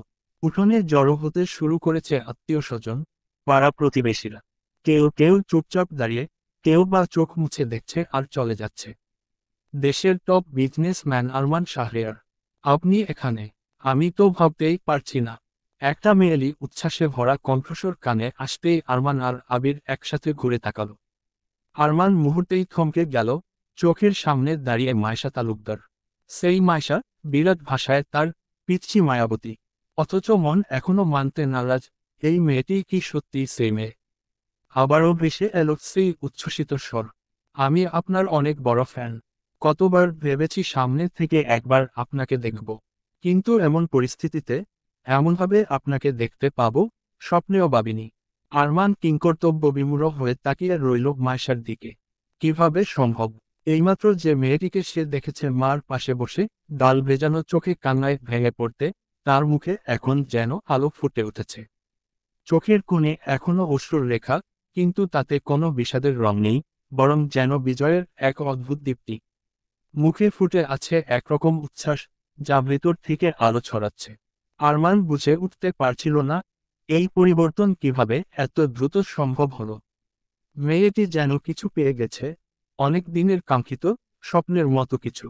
[SPEAKER 1] উঠোনে জড়ো হতে শুরু করেছে আত্মীয় স্বজন, পাড়া প্রতিবেশীরা। কেউ কেউ চুপচাপ দাঁড়িয়ে, কেউ বা চোখ মুছে দেখছে আর চলে যাচ্ছে। দেশের টপ বিজনেসম্যান আরমান শাহরিয়ার, আপনি এখানে? আমি তো ভাবতেই পারছি না। একটা মেয়েলি উচ্ছ্বাসে ভরা কণ্ঠস্বর কানে আসতেই আরমান আর আবির একসাথে ঘুরে তাকালো। আরমান মুহূর্তেই থমকে গেল, চোখের সামনে দাঁড়িয়ে মায়শা তালুকদার। সেই মায়শা, বিরাট ভাষায় তার পিচ্চি মায়াবতী। অথচ মন এখনো মানতে নারাজ, এই মেয়েটি কি সত্যিই সেই মেয়ে? আবারও ভেসে এলো সেই উচ্ছ্বসিত স্বর, আমি আপনার অনেক বড় ফ্যান। কতবার ভেবেছি সামনে থেকে একবার আপনাকে দেখব, কিন্তু এমন পরিস্থিতিতে, এমনভাবে আপনাকে দেখতে পাবো, স্বপ্নেও ভাবিনি। আরমান কিংকর্তব্য বিমূঢ় হয়ে তাকিয়ে রইল মায়শার দিকে। কিভাবে সম্ভব? এইমাত্র যে মেয়েটিকে সে দেখেছে মার পাশে বসে, ডাল ভেজানো চোখে কান্নায় ভেঙে পড়তে, তার মুখে এখন যেন আলো ফুটে উঠেছে। চোখের কোণে এখনো অশ্রুর রেখা, কিন্তু তাতে কোনো বিষাদের রং নেই, বরং যেন বিজয়ের এক অদ্ভুত দীপ্তি। মুখে ফুটে আছে একরকম উচ্ছ্বাস, যা ভেতর থেকে আলো ছড়াচ্ছে। আরমান বুঝে উঠতে পারছিল না, এই পরিবর্তন কিভাবে এত দ্রুত সম্ভব হলো। মেয়েটি যেন কিছু পেয়ে গেছে, অনেক দিনের কাঙ্ক্ষিত, স্বপ্নের মতো কিছু।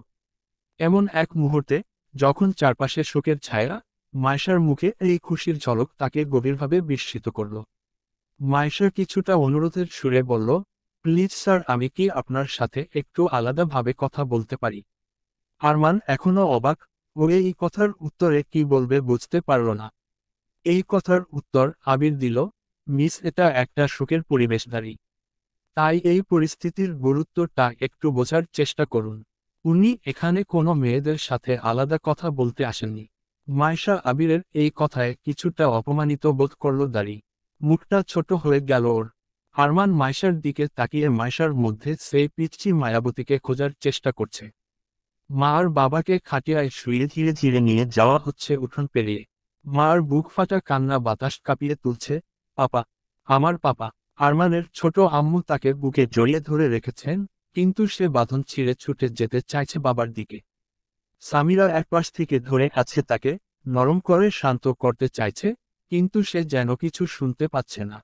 [SPEAKER 1] এমন এক মুহূর্তে, যখন চারপাশে শোকের ছায়া, মায়শার মুখে এই খুশির ঝলক তাকে গভীরভাবে বিস্মিত করল। মায়শা কিছুটা অনুরোধের সুরে বলল, প্লিজ স্যার, আমি কি আপনার সাথে একটু আলাদাভাবে কথা বলতে পারি? আরমান এখনো অবাক, ও এই কথার উত্তরে কি বলবে বুঝতে পারল না। এই কথার উত্তর আবির দিল, মিস, এটা একটা শোকের পরিবেশধারী। তাই এই পরিস্থিতির গুরুত্বটা একটু বোঝার চেষ্টা করুন। উনি এখানে কোনো মেয়েদের সাথে আলাদা কথা বলতে আসেননি। মায়শা আবিরের এই কথায় কিছুটা অপমানিত বোধ করল দাঁড়ি। মুখটা ছোট হয়ে গেল ওর। আরমান মায়শার দিকে তাকিয়ে মায়শার মধ্যে সেই পিচ্চি মায়াবতীকে খোঁজার চেষ্টা করছে। মার বাবাকে খাটিয়ায় শুয়ে ধীরে ধীরে নিয়ে যাওয়া হচ্ছে উঠোন পেরিয়ে। মার বুক ফাটা কান্না বাতাস কাঁপিয়ে তুলছে, পাপা, আমার পাপা। আরমানের ছোট আম্মু তাকে বুকে জড়িয়ে ধরে রেখেছেন, কিন্তু সে বাঁধন ছিঁড়ে ছুটে যেতে চাইছে বাবার দিকে। সামিরা একপাশ থেকে ধরে আছে তাকে, নরম করে শান্ত করতে চাইছে, কিন্তু সে যেন কিছু শুনতে পাচ্ছে না।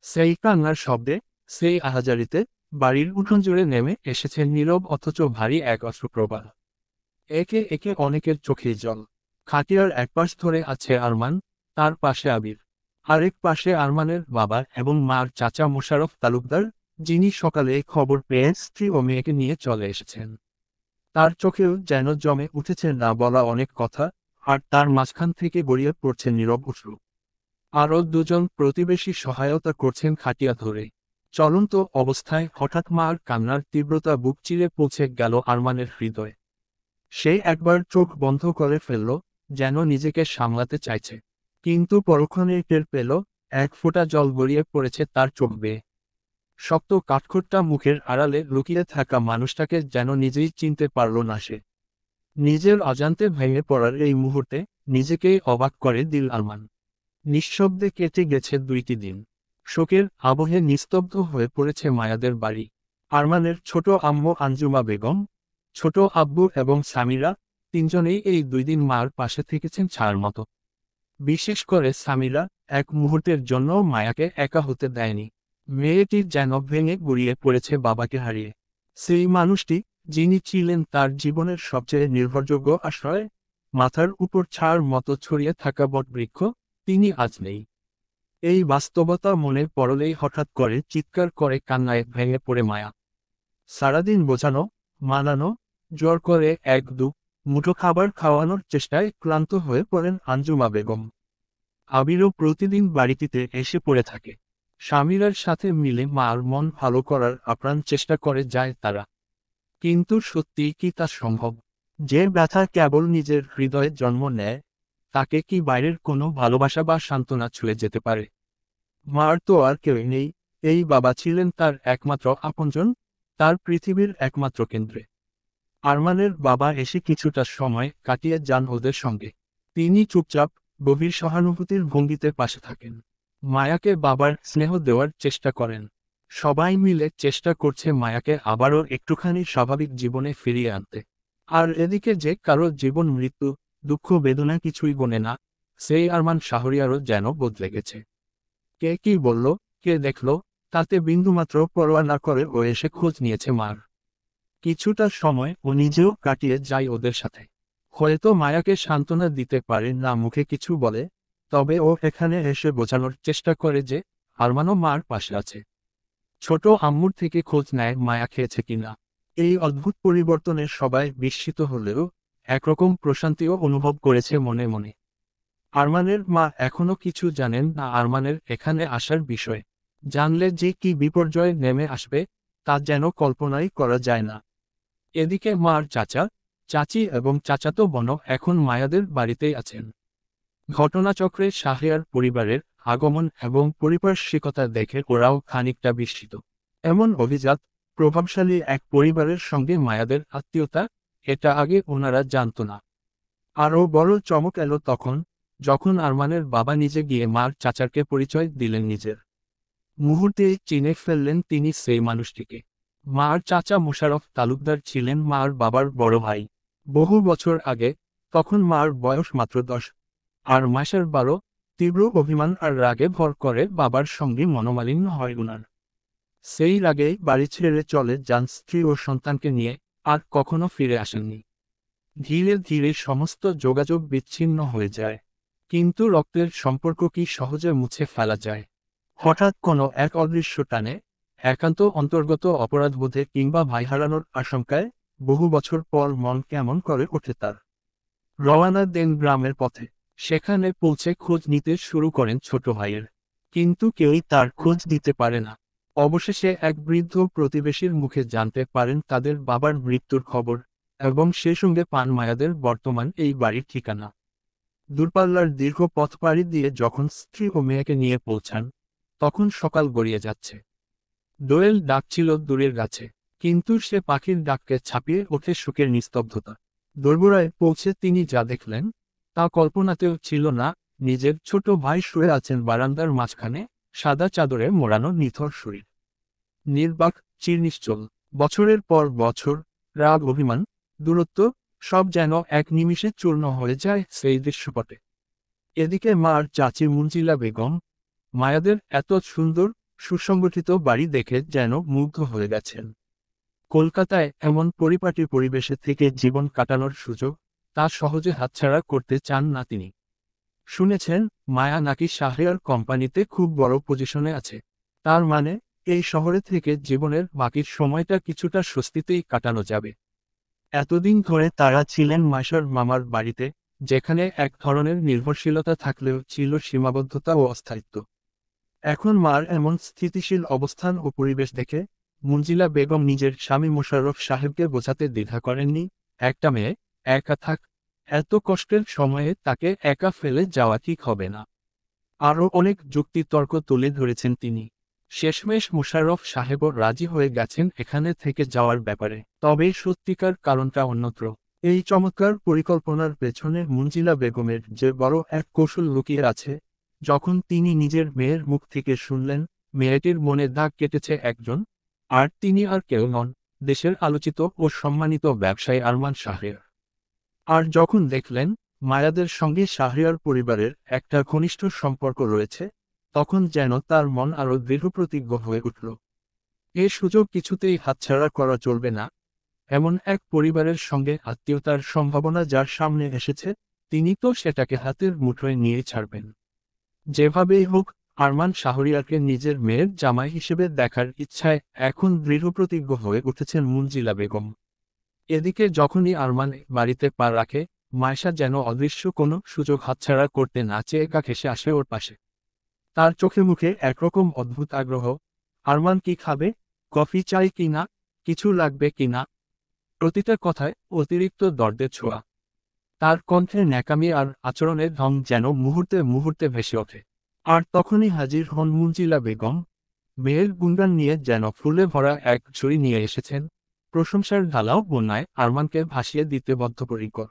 [SPEAKER 1] সেই কান্নার শব্দে, সেই আহাজারিতে বাড়ির উঠোন জুড়ে নেমে এসেছে নীরব অথচ ভারী এক অশ্রুপ্রবাহ। একে একে অনেকের চোখে জল। খাটিয়ার একপাশ ধরে আছে আরমান, তার পাশে আবির। আরেক পাশে আরমানের বাবা এবং মার চাচা মোশাররফ তালুকদার, যিনি সকালে এই খবর পেয়ে স্ত্রী ও মেয়েকে নিয়ে চলে এসেছেন। তার চোখেও যেন জমে উঠেছে না বলা অনেক কথা, আর তার মাঝখান থেকে গড়িয়ে পড়ছে নীরব অশ্রু। আরও দুজন প্রতিবেশী সহায়তা করছেন খাটিয়া ধরে। চলন্ত অবস্থায় হঠাৎ মার কান্নার তীব্রতা বুক চিরে পৌঁছে গেল আরমানের হৃদয়ে। সে একবার চোখ বন্ধ করে ফেলল, যেন নিজেকে সামলাতে চাইছে। কিন্তু পরক্ষণেই টের পেল, এক ফোঁটা জল গড়িয়ে পড়েছে তার চোখ বেয়ে। শক্ত কাঠখোট্টা মুখের আড়ালে লুকিয়ে থাকা মানুষটাকে যেন নিজেই চিনতে পারল না সে। নিজের অজান্তে ভেঙে পড়ার এই মুহূর্তে নিজেকেই অবাক করে দিল আরমান। নিঃশব্দে কেটে গেছে 2টি দিন। শোকের আবহে নিস্তব্ধ হয়ে পড়েছে মায়াদের বাড়ি। আরমানের ছোট আম্মু আঞ্জুমা বেগম, ছোট আব্বু এবং সামিরা, তিনজনেই এই 2 দিন মার পাশে থেকেছেন ছায়ার মতো। বিশেষ করে সামিরা এক মুহূর্তের জন্য মায়াকে একা হতে দেয়নি। মেয়েটি যেন ভেঙে গুড়িয়ে পড়েছে বাবাকে হারিয়ে। সেই মানুষটি, যিনি ছিলেন তার জীবনের সবচেয়ে নির্ভরযোগ্য আশ্রয়, মাথার উপর ছায়ার মতো ছড়িয়ে থাকা বটবৃক্ষ, তিনি আজ নেই। এই বাস্তবতা মনে পড়লেই হঠাৎ করে চিৎকার করে কান্নায় ভেঙে পড়ে মায়া। সারাদিন বোঝানো, মানানো, জোর করে এক দু মুঠো খাবার খাওয়ানোর চেষ্টায় ক্লান্ত হয়ে পড়েন আঞ্জুমা বেগম। আবিরও প্রতিদিন বাড়িটিতে এসে পড়ে থাকে। স্বামীরার সাথে মিলে মার মন ভালো করার আপ্রাণ চেষ্টা করে যায় তারা। কিন্তু সত্যিই কি তা সম্ভব? যে ব্যথা কেবল নিজের হৃদয়ে জন্ম নেয়, তাকে কি বাইরের কোনো ভালোবাসা বা সান্ত্বনা ছুঁয়ে যেতে পারে? মার তো আর কেউ নেই, এই বাবা ছিলেন তার একমাত্র আপনজন, তার পৃথিবীর একমাত্র কেন্দ্রে। আরমানের বাবা এসে কিছুটা সময় কাটিয়ে যান ওদের সঙ্গে। তিনি চুপচাপ, গভীর সহানুভূতির ভঙ্গিতে পাশে থাকেন। মায়াকে বাবার স্নেহ দেওয়ার চেষ্টা করেন। সবাই মিলে চেষ্টা করছে মায়াকে আবারও একটুখানি স্বাভাবিক জীবনে ফিরিয়ে আনতে। আর এদিকে যে কারো জীবন মৃত্যু, দুঃখ বেদনা কিছুই গোনে না, সেই আরমান শাহরিয়ারও যেন বদলে গেছে। কে কি বলল, কে দেখল, তাতে বিন্দুমাত্র পরোয়া না করে ও এসে খোঁজ নিয়েছে মার। কিছুটা সময় ও নিজেও কাটিয়ে যায় ওদের সাথে। হয়তো মায়াকে সান্ত্বনা দিতে পারে না, মুখে কিছু বলে, তবে ও এখানে এসে বোঝানোর চেষ্টা করে যে আরমানও মার পাশে আছে। ছোট আম্মুর থেকে খোঁজ নেয় মায়া খেয়েছে কিনা। এই অদ্ভুত পরিবর্তনে সবাই বিস্মিত হলেও একরকম প্রশান্তিও অনুভব করেছে মনে মনে। আরমানের মা এখনো কিছু জানেন না আরমানের এখানে আসার বিষয়ে। জানলে যে কি বিপর্যয় নেমে আসবে, তা যেন কল্পনাই করা যায় না। এদিকে মার চাচা, চাচি এবং চাচাতো বোনও এখন মায়াদের বাড়িতেই আছেন। ঘটনাচক্রে শাহরিয়ার পরিবারের আগমন এবং পরিপার্শ্বিকতা দেখে ওরাও খানিকটা বিস্মিত। এমন অভিজাত, প্রভাবশালী এক পরিবারের সঙ্গে মায়াদের আত্মীয়তা, এটা আগে ওনারা জানত না। আরও বড় চমক এলো তখন, যখন আরমানের বাবা নিজে গিয়ে মার চাচাকে পরিচয় দিলেন নিজের। মুহূর্তেই চিনে ফেললেন তিনি সেই মানুষটিকে। মার চাচা মোশাররফ তালুকদার ছিলেন মার বাবার বড় ভাই। বহু বছর আগে, তখন মার বয়স মাত্র 10 আর মাসের 12, তীব্র অভিমান আর রাগে ভর করে বাবার সঙ্গে মনোমালিন্য হয় উনার। সেই রাগেই বাড়ি ছেড়ে চলে যান স্ত্রী ও সন্তানকে নিয়ে, আর কখনো ফিরে আসেননি। ধীরে ধীরে সমস্ত যোগাযোগ বিচ্ছিন্ন হয়ে যায়। কিন্তু রক্তের সম্পর্ক কি সহজে মুছে ফেলা যায়? হঠাৎ কোনো এক অদৃশ্য টানে, একান্ত অন্তর্গত অপরাধবোধে কিংবা ভাই হারানোর আশঙ্কায়, বহু বছর পর মন কেমন করে ওঠে তার। রওয়ানা দেন গ্রামের পথে। সেখানে পৌঁছে খোঁজ নিতে শুরু করেন ছোট ভাইয়ের। কিন্তু কেউই তার খোঁজ দিতে পারে না। অবশেষে এক বৃদ্ধ প্রতিবেশীর মুখে জানতে পারেন তাদের বাবার মৃত্যুর খবর, এবং সে সঙ্গে পান মায়াদের বর্তমান এই বাড়ির ঠিকানা। দূরপাল্লার দীর্ঘ পথ পাড়ি দিয়ে যখন স্ত্রী ও মেয়েকে নিয়ে পৌঁছান, তখন সকাল গড়িয়ে যাচ্ছে। দোয়েল ডাকছিল দূরের গাছে, কিন্তু সে পাখির ডাককে ছাপিয়ে ওঠে শোকের নিস্তব্ধতা। দোরগোড়ায় পৌঁছে তিনি যা দেখলেন, তা কল্পনাতেও ছিল না। নিজের ছোট ভাই শুয়ে আছেন বারান্দার মাঝখানে, সাদা চাদরে মোড়ানো নিথর শরীর, নির্বাক চিরনিশ্চল। বছরের পর বছর, রাগ অভিমান, দূরত্ব, সব যেন এক নিমিষে চূর্ণ হয়ে যায় সেই দৃশ্যপটে। এদিকে মার চাচি মুনজিলা বেগম, মায়াদের এত সুন্দর সুসংগঠিত বাড়ি দেখে যেন মুগ্ধ হয়ে গেছেন। কলকাতায় এমন পরিপাটি পরিবেশে থেকে জীবন কাটানোর সুযোগ তা সহজে হাতছাড়া করতে চান না তিনি। শুনেছেন মায়া নাকি শাহরিয়ার কোম্পানিতে খুব বড় পজিশনে আছে। তার মানে এই শহরে থেকে জীবনের বাকির সময়টা কিছুটা স্বস্তিতেই কাটানো যাবে। এতদিন ধরে তারা ছিলেন মাইশার মামার বাড়িতে, যেখানে এক ধরনের নির্ভরশীলতা থাকলেও ছিল সীমাবদ্ধতা ও অস্থায়িত্ব। এখন মার এমন স্থিতিশীল অবস্থান ও পরিবেশ দেখে মুনজিলা বেগম নিজের স্বামী মোশাররফ সাহেবকে বোঝাতে দ্বিধা করেননি, একটা মেয়ে একা থাক, এত কষ্টের সময়ে তাকে একা ফেলে যাওয়া ঠিক হবে না। আরও অনেক যুক্তিতর্ক তুলে ধরেছেন তিনি। শেষমেশ মোশাররফ সাহেবও রাজি হয়ে গেছেন এখানে থেকে যাওয়ার ব্যাপারে। তবে সত্যিকার কারণটা অন্যত্র। এই চমৎকার পরিকল্পনার পেছনে মুনজিলা বেগমের যে বড় এক কৌশল লুকিয়ে আছে। যখন তিনি নিজের মেয়ের মুখ থেকে শুনলেন মেয়েটির মনে দাগ কেটেছে একজন, আর তিনি আর কেউ নন, দেশের আলোচিত ও সম্মানিত ব্যবসায়ী আরমান শাহরিয়ার। আর যখন দেখলেন মায়াদের সঙ্গে শাহরিয়ার পরিবারের একটা ঘনিষ্ঠ সম্পর্ক রয়েছে, তখন যেন তার মন আরও দৃঢ়প্রতিজ্ঞ হয়ে উঠল। এ সুযোগ কিছুতেই হাতছাড়া করা চলবে না। এমন এক পরিবারের সঙ্গে আত্মীয়তার সম্ভাবনা যার সামনে এসেছে, তিনি তো সেটাকে হাতের মুঠোয় নিয়ে ছাড়বেন। যেভাবেই হোক আরমান শাহরিয়ারকে নিজের মেয়ের জামাই হিসেবে দেখার ইচ্ছায় এখন দৃঢ়প্রতিজ্ঞ হয়ে উঠেছেন মুনজিলা বেগম। এদিকে যখনই আরমান বাড়িতে পা রাখে, মাইশা যেন অদৃশ্য কোনো সুযোগ হাতছাড়া করতে না চেয়ে একা ঘেঁষে আসে ওর পাশে। তার চোখে মুখে একরকম অদ্ভুত আগ্রহ। আরমান কি খাবে, কফি চাই কি না, কিছু লাগবে কি না, প্রতিটা কথায় অতিরিক্ত দর্দের ছোঁয়া। তার কণ্ঠে ন্যাকামি আর আচরণের ঢং যেন মুহূর্তে মুহূর্তে ভেসে ওঠে। আর তখনই হাজির হন মুনজিলা বেগম, মেয়ের গুণগান নিয়ে যেন ফুলে ভরা এক ঝুড়ি নিয়ে এসেছেন, প্রশংসার ঢালাও বন্যায় আরমানকে ভাসিয়ে দিতে বদ্ধপরিকর।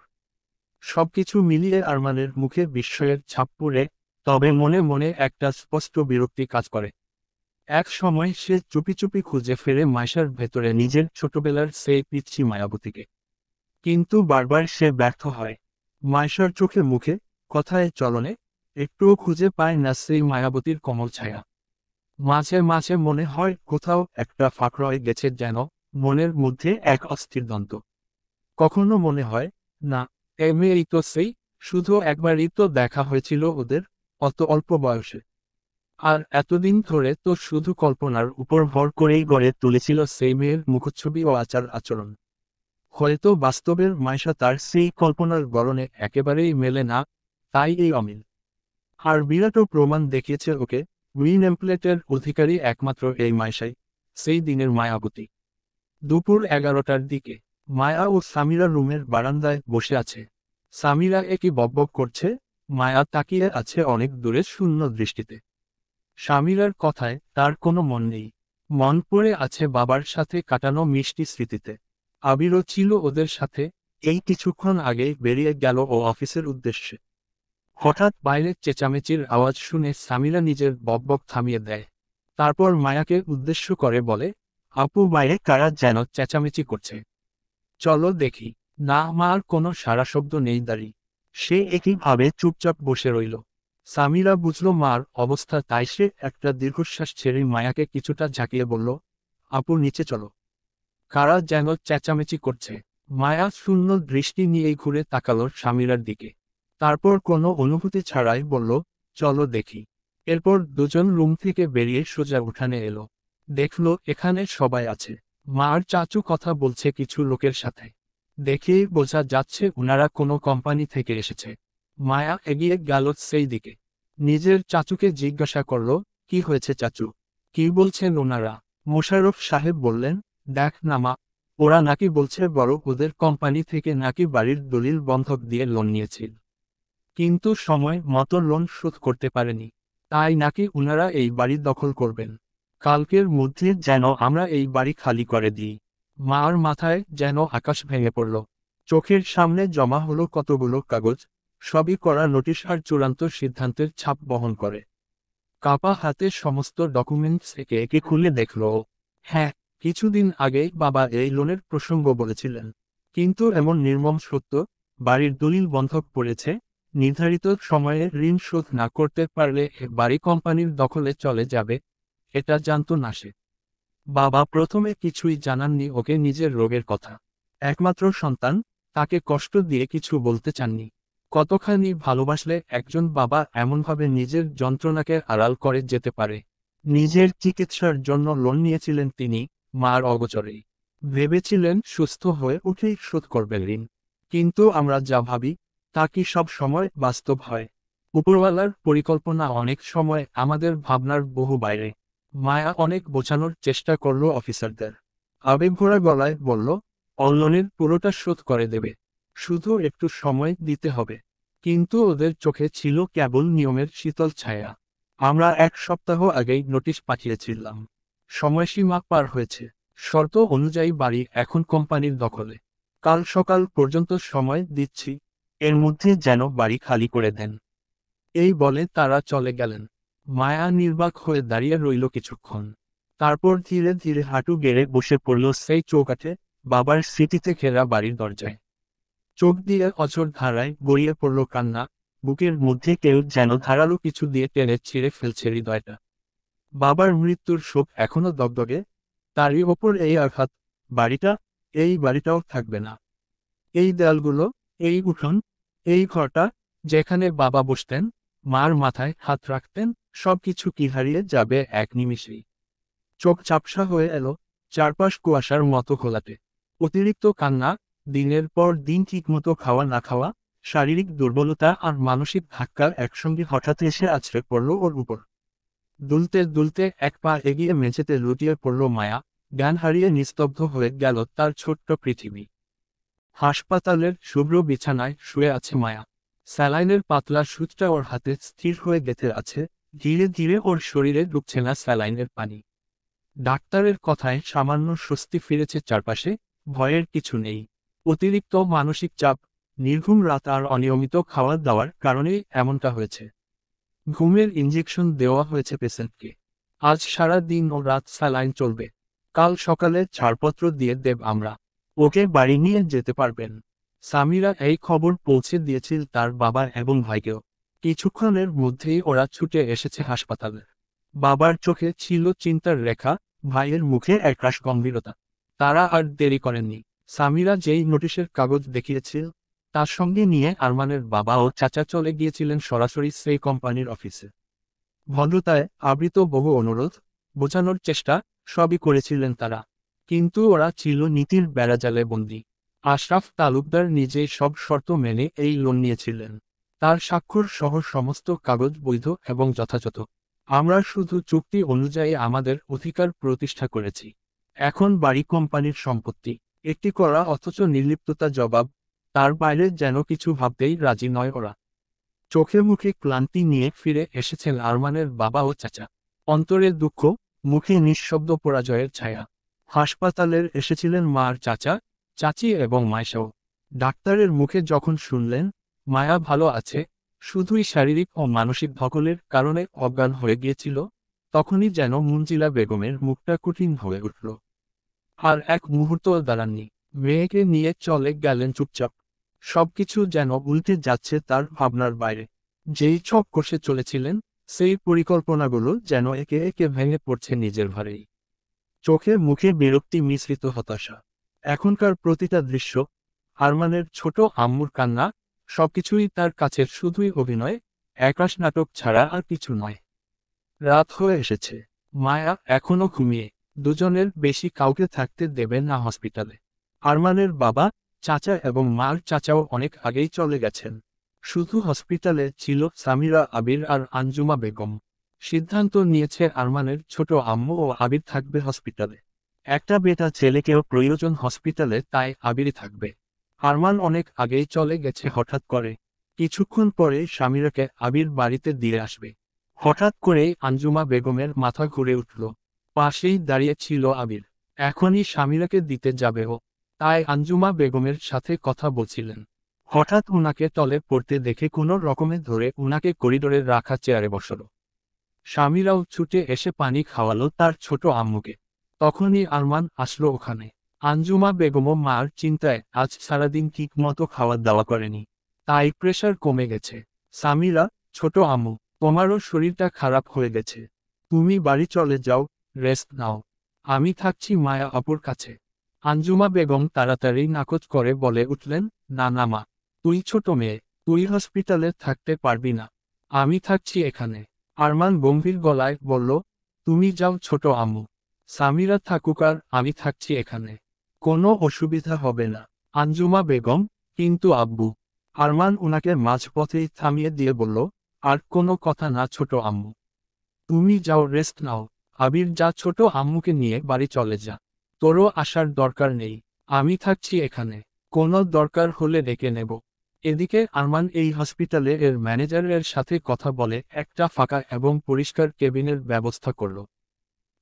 [SPEAKER 1] সবকিছু মিলিয়ে আরমানের মুখে বিস্ময়ের ছাপ পড়ে, তবে মনে মনে একটা স্পষ্ট বিরক্তি কাজ করে। এক সময় সে চুপি চুপি খুঁজে ফেরে মাইশার ভেতরে নিজের ছোটবেলার সেই পিচ্ছি মায়াবতীকে। কিন্তু বারবার সে ব্যর্থ হয়। মাইশার চোখে মুখে, কথায় চলনে একটুও খুঁজে পায় না সেই মায়াবতীর কমল ছায়া। মাঝে মাঝে মনে হয় কোথাও একটা ফাঁক রয়ে গেছে, যেন মনের মধ্যে এক অস্থির দ্বন্দ্ব। কখনো মনে হয় না, এ মেয়েই তো সেই, শুধু একবারই তো দেখা হয়েছিল ওদের, অত অল্প বয়সে। আর এতদিন ধরে তো শুধু কল্পনার উপর ভর করেই গড়ে তুলেছিল সেই মেয়ের মুখচ্ছবি ও আচার আচরণ। হয়তো বাস্তবের মাইশা তার সেই কল্পনার গড়নে একেবারেই মেলে না, তাই এই অমিল। আর বিরাটও প্রমাণ দেখিয়েছে ওকে, উইনেমপ্লেটের অধিকারী একমাত্র এই মাইশাই, সেই দিনের মায়াবতী। দুপুর 11টার দিকে মায়া ও সামিরা রুমের বারান্দায় বসে আছে। সামিরা একই বকবক করছে, মায়া তাকিয়ে আছে অনেক দূরে শূন্য দৃষ্টিতে। সামিরার কথায় তার কোনো মন নেই। মন পড়ে আছে বাবার সাথে কাটানো মিষ্টি স্মৃতিতে। আবিরও ছিল ওদের সাথে, এই কিছুক্ষণ আগেই বেরিয়ে গেল ও অফিসের উদ্দেশ্যে। হঠাৎ বাইরে চেঁচামেচির আওয়াজ শুনে সামিরা নিজের বকবক থামিয়ে দেয়। তারপর মায়াকে উদ্দেশ্য করে বলে, আপু বাইরে কারা যেন চেঁচামেচি করছে, চলো দেখি। না, মার কোনো সারা শব্দ নেই, দাঁড়ি। সে একইভাবে চুপচাপ বসে রইল। সামিরা বুঝল মার অবস্থা, তাই সে একটা দীর্ঘশ্বাস ছেড়ে মায়াকে কিছুটা ঝাঁকিয়ে বলল, আপু নিচে চলো। কারা যেন চেঁচামেচি করছে। মায়া শূন্য দৃষ্টি নিয়েই ঘুরে তাকালো সামিরার দিকে। তারপর কোনো অনুভূতি ছাড়াই বলল, চলো দেখি। এরপর দুজন রুম থেকে বেরিয়ে সোজা উঠানে এলো। দেখল এখানে সবাই আছে। মার চাচু কথা বলছে কিছু লোকের সাথে। দেখেই বোঝা যাচ্ছে ওনারা কোনো কোম্পানি থেকে এসেছে। মায়া এগিয়ে গেল সেই দিকে। নিজের চাচুকে জিজ্ঞাসা করল, কি হয়েছে চাচু, কি বলছেন ওনারা? মোশাররফ সাহেব বললেন, দেখ না মা, ওরা নাকি বলছে বড় ওদের কোম্পানি থেকে নাকি বাড়ির দলিল বন্ধক দিয়ে লোন নিয়েছিল, কিন্তু সময় মতো লোন শোধ করতে পারেনি, তাই নাকি ওনারা এই বাড়ি দখল করবেন। কালকের মধ্যে যেন আমরা এই বাড়ি খালি করে দিই। মার মাথায় যেন আকাশ ভেঙে পড়ল। চোখের সামনে জমা হলো কতগুলো কাগজ, সবই করা নোটিশ আর চূড়ান্ত সিদ্ধান্তের ছাপ বহন করে। কাপা হাতে সমস্ত ডকুমেন্টস একে একে খুলে দেখল ও। হ্যাঁ, কিছুদিন আগেই বাবা এই লোনের প্রসঙ্গ বলেছিলেন। কিন্তু এমন নির্মম সত্য, বাড়ির দলিল বন্ধক পড়েছে, নির্ধারিত সময়ে ঋণ শোধ না করতে পারলে এ বাড়ি কোম্পানির দখলে চলে যাবে, এটা জানতো না সে। বাবা প্রথমে কিছুই জানাননি ওকে নিজের রোগের কথা। একমাত্র সন্তান, তাকে কষ্ট দিয়ে কিছু বলতে চাননি। কতখানি ভালোবাসলে একজন বাবা এমনভাবে নিজের যন্ত্রণাকে আড়াল করে যেতে পারে। নিজের চিকিৎসার জন্য লোন নিয়েছিলেন তিনি, মার অগোচরেই। ভেবেছিলেন সুস্থ হয়ে উঠেই শোধ করবেন ঋণ। কিন্তু আমরা যা ভাবি, তা কি সব সময় বাস্তব হয়? উপরওয়ালার পরিকল্পনা অনেক সময় আমাদের ভাবনার বহু বাইরে। মায়া অনেক বোঝানোর চেষ্টা করলো অফিসারদের। আবেগভরা গলায় বলল, লোনের পুরোটা শোধ করে দেবে, শুধু একটু সময় দিতে হবে। কিন্তু ওদের চোখে ছিল কেবল নিয়মের শীতল ছায়া। আমরা 1 সপ্তাহ আগেই নোটিশ পাঠিয়েছিলাম। সময়সীমা পার হয়েছে। শর্ত অনুযায়ী বাড়ি এখন কোম্পানির দখলে। কাল সকাল পর্যন্ত সময় দিচ্ছি, এর মধ্যে যেন বাড়ি খালি করে দেন। এই বলে তারা চলে গেলেন। মায়া নির্বাক হয়ে দাঁড়িয়ে রইল কিছুক্ষণ। তারপর ধীরে ধীরে হাঁটু গেড়ে বসে পড়ল সেই চৌকাঠে, বাবার স্মৃতিতে ঘেরা বাড়ির দরজায়। চোখ দিয়ে অঝোর ধারায় গড়িয়ে পড়ল কান্না, বুকের মধ্যে কেউ যেন ধারালো কিছু দিয়ে টেনে ছিঁড়ে ফেলছে হৃদয়টা। বাবার মৃত্যুর শোক এখনো দগদগে, তারই ওপর এই আঘাত। বাড়িটা, এই বাড়িটাও থাকবে না। এই দেয়ালগুলো, এই উঠোন, এই ঘরটা, যেখানে বাবা বসতেন, মার মাথায় হাত রাখতেন, সবকিছু কি হারিয়ে যাবে এক নিমিষেই। চোখ ঝাপসা হয়ে এলো, চারপাশ কুয়াশার মতো ঘোলাটে। অতিরিক্ত কান্না, দিনের পর দিন ঠিকমতো খাওয়া না খাওয়া, শারীরিক দুর্বলতা আর মানসিক ধাক্কা একসঙ্গে হঠাৎ এসে আছড়ে পড়ল ওর উপর। দুলতে দুলতে এক পা এগিয়ে মেঝেতে লুটিয়ে পড়ল মায়া, জ্ঞান হারিয়ে নিস্তব্ধ হয়ে গেল তার ছোট্ট পৃথিবী। হাসপাতালের শুভ্র বিছানায় শুয়ে আছে মায়া। স্যালাইনের পাতলা সুচটা ওর হাতে স্থির হয়ে গেঁথে আছে, ধীরে ধীরে ওর শরীরে ঢুকছে না স্যালাইনের পানি। ডাক্তারের কথায় সামান্য স্বস্তি ফিরেছে চারপাশে, ভয়ের কিছু নেই। অতিরিক্ত মানসিক চাপ, নির্ঘুম রাত আর অনিয়মিত খাওয়া দাওয়ার কারণেই এমনটা হয়েছে। ঘুমের ইঞ্জেকশন দেওয়া হয়েছে পেশেন্টকে। আজ সারা দিন ও রাত স্যালাইন চলবে। কাল সকালে ছাড়পত্র দিয়ে দেব আমরা। ওকে বাড়ি নিয়ে যেতে পারবেন। সামিরা এই খবর পৌঁছে দিয়েছিল তার বাবা এবং ভাইকেও। কিছুক্ষণের মধ্যেই ওরা ছুটে এসেছে হাসপাতালে। বাবার চোখে ছিল চিন্তার রেখা, ভাইয়ের মুখে একরাশ গম্ভীরতা। তারা আর দেরি করেননি। সামিরা যেই নোটিশের কাগজ দেখিয়েছিল, তার সঙ্গে নিয়ে আরমানের বাবা ও চাচা চলে গিয়েছিলেন সরাসরি সেই কোম্পানির অফিসে। ভদ্রতায় আবৃত বহু অনুরোধ, বোঝানোর চেষ্টা, সবই করেছিলেন তারা। কিন্তু ওরা ছিল নীতির বেড়াজালে বন্দী। আশরাফ তালুকদার নিজেই সব শর্ত মেনে এই লোন নিয়েছিলেন। তার স্বাক্ষর সহ সমস্ত কাগজ বৈধ এবং যথাযথ। আমরা শুধু চুক্তি অনুযায়ী আমাদের অধিকার প্রতিষ্ঠা করেছি। এখন বাড়ি কোম্পানির সম্পত্তি। একটি করা অথচ নির্লিপ্ততা জবাব, তার বাইরে যেন কিছু ভাবতেই রাজি নয় ওরা। চোখে মুখে ক্লান্তি নিয়ে ফিরে এসেছেন আরমানের বাবা ও চাচা। অন্তরে দুঃখ, মুখে নিঃশব্দ পরাজয়ের ছায়া। হাসপাতালের এসেছিলেন মার চাচা, চাচি এবং মাইশাও। ডাক্তারের মুখে যখন শুনলেন মায়া ভালো আছে, শুধুই শারীরিক ও মানসিক ধকলের কারণে অজ্ঞান হয়ে গিয়েছিল, তখনই যেন মুনজিলা বেগমের মুখটা কঠিন হয়ে উঠল। আর এক মুহূর্ত দাঁড়াননি। মেয়েকে নিয়ে চলে গেলেন চুপচাপ। সবকিছু যেন উল্টে যাচ্ছে তার ভাবনার বাইরে। যেই ছক কষে চলেছিলেন, সেই পরিকল্পনাগুলো যেন একে একে ভেঙে পড়ছে নিজের ভারেই। চোখে মুখে বিরক্তি মিশ্রিত হতাশা। এখনকার প্রতিটা দৃশ্য, আরমানের ছোট আম্মুর কান্না, সবকিছুই তার কাছে শুধুই অভিনয়, একরাশ নাটক ছাড়া আর কিছু নয়। রাত হয়ে এসেছে। মায়া এখনো ঘুমিয়ে। দুজনের বেশি কাউকে থাকতে দেবে না হসপিটালে। আরমানের বাবা, চাচা এবং মার চাচাও অনেক আগেই চলে গেছেন। শুধু হসপিটালে ছিল সামিরা, আবির আর আঞ্জুমা বেগম। সিদ্ধান্ত নিয়েছে আরমানের ছোট আম্মু ও আবির থাকবে হসপিটালে। একটা বেটা ছেলেকেও প্রয়োজন হসপিটালে, তাই আবিরই থাকবে। আরমান অনেক আগেই চলে গেছে হঠাৎ করে। কিছুক্ষণ পরে সামিরাকে আবির বাড়িতে দিয়ে আসবে। হঠাৎ করেই আঞ্জুমা বেগমের মাথা ঘুরে উঠল। পাশেই দাঁড়িয়ে ছিল আবির। এখনই সামিরাকে দিতে যাবে ও। তাই আঞ্জুমা বেগমের সাথে কথা বলছিলেন। হঠাৎ উনাকে টলে পড়তে দেখে কোনো রকমে ধরে উনাকে করিডোরে রাখা চেয়ারে বসালো। স্বামীরাও ছুটে এসে পানি খাওয়ালো তার ছোট আম্মুকে। তখনই আরমান আসলো ওখানে। আঞ্জুমা বেগমও মার চিন্তায় আজ সারাদিন ঠিক মতো খাওয়া দাওয়া করেনি, তাই প্রেশার কমে গেছে। সামিরা, ছোট আম্মু, তোমারও শরীরটা খারাপ হয়ে গেছে, তুমি বাড়ি চলে যাও, রেস্ট নাও, আমি থাকছি মায়া আপুর কাছে। আঞ্জুমা বেগম তাড়াতাড়ি নাকচ করে বলে উঠলেন, না না মা, তুই ছোট মেয়ে, তুই হসপিটালে থাকতে পারবি না, আমি থাকছি এখানে। আরমান গম্ভীর গলায় বলল, তুমি যাও ছোট আম্মু, সামিরা থাকুক আর আমি থাকছি এখানে, কোনো অসুবিধা হবে না। আঞ্জুমা বেগম, কিন্তু আব্বু। আরমান উনাকে মাঝপথেই থামিয়ে দিয়ে বলল, আর কোনো কথা না ছোট আম্মু, তুমি যাও রেস্ট নাও। আবির, যা ছোট আম্মুকে নিয়ে বাড়ি চলে যা, তোরও আসার দরকার নেই, আমি থাকছি এখানে, কোনো দরকার হলে ডেকে নেব। এদিকে আরমান এই হসপিটালে এর ম্যানেজারের সাথে কথা বলে একটা ফাঁকা এবং পরিষ্কার কেবিনের ব্যবস্থা করল।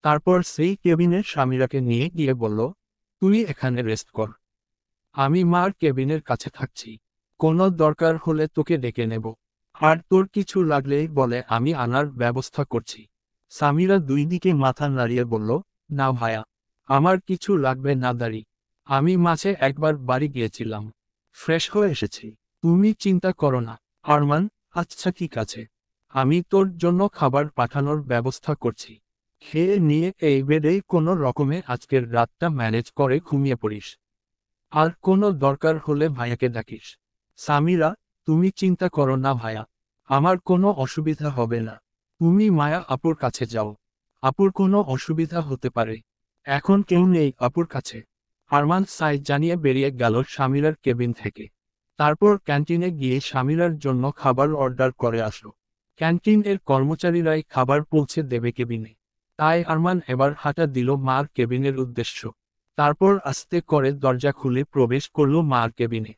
[SPEAKER 1] তারপর সেই কেবিনে স্বামীরাকে নিয়ে গিয়ে বলল, তুই এখানে রেস্ট কর, আমি মার কেবিনের কাছে থাকছি, কোনো দরকার হলে তোকে ডেকে নেব, আর তোর কিছু লাগলেই বলে, আমি আনার ব্যবস্থা করছি। সামিরা দুই দিকে মাথা নাড়িয়ে বলল, না ভায়া, আমার কিছু লাগবে না দাঁড়ি, আমি মাঝে একবার বাড়ি গিয়েছিলাম, ফ্রেশ হয়ে এসেছি, তুমি চিন্তা করো না। আরমান, আচ্ছা ঠিক আছে, আমি তোর জন্য খাবার পাঠানোর ব্যবস্থা করছি, খেয়ে নিয়ে এই বেডেই কোনো রকমে আজকের রাতটা ম্যানেজ করে ঘুমিয়ে পড়িস, আর কোনো দরকার হলে ভাইয়াকে ডাকিস। সামিরা, তুমি চিন্তা করো না ভাইয়া, আমার কোনো অসুবিধা হবে না, তুমি মায়া আপুর কাছে যাও, আপুর কোনো অসুবিধা হতে পারে, এখন কেউ নেই আপুর কাছে। আরমান সাই জানিয়ে বেরিয়ে গেল সামিরার কেবিন থেকে। তারপর ক্যান্টিনে গিয়ে সামিরার জন্য খাবার অর্ডার করে আসলো। ক্যান্টিনের কর্মচারীরাই খাবার পৌঁছে দেবে কেবিনে, তাই আরমান এবার হাঁটা দিল মার কেবিনের উদ্দেশ্য। তারপর আস্তে করে দরজা খুলে প্রবেশ করল মার কেবিনে।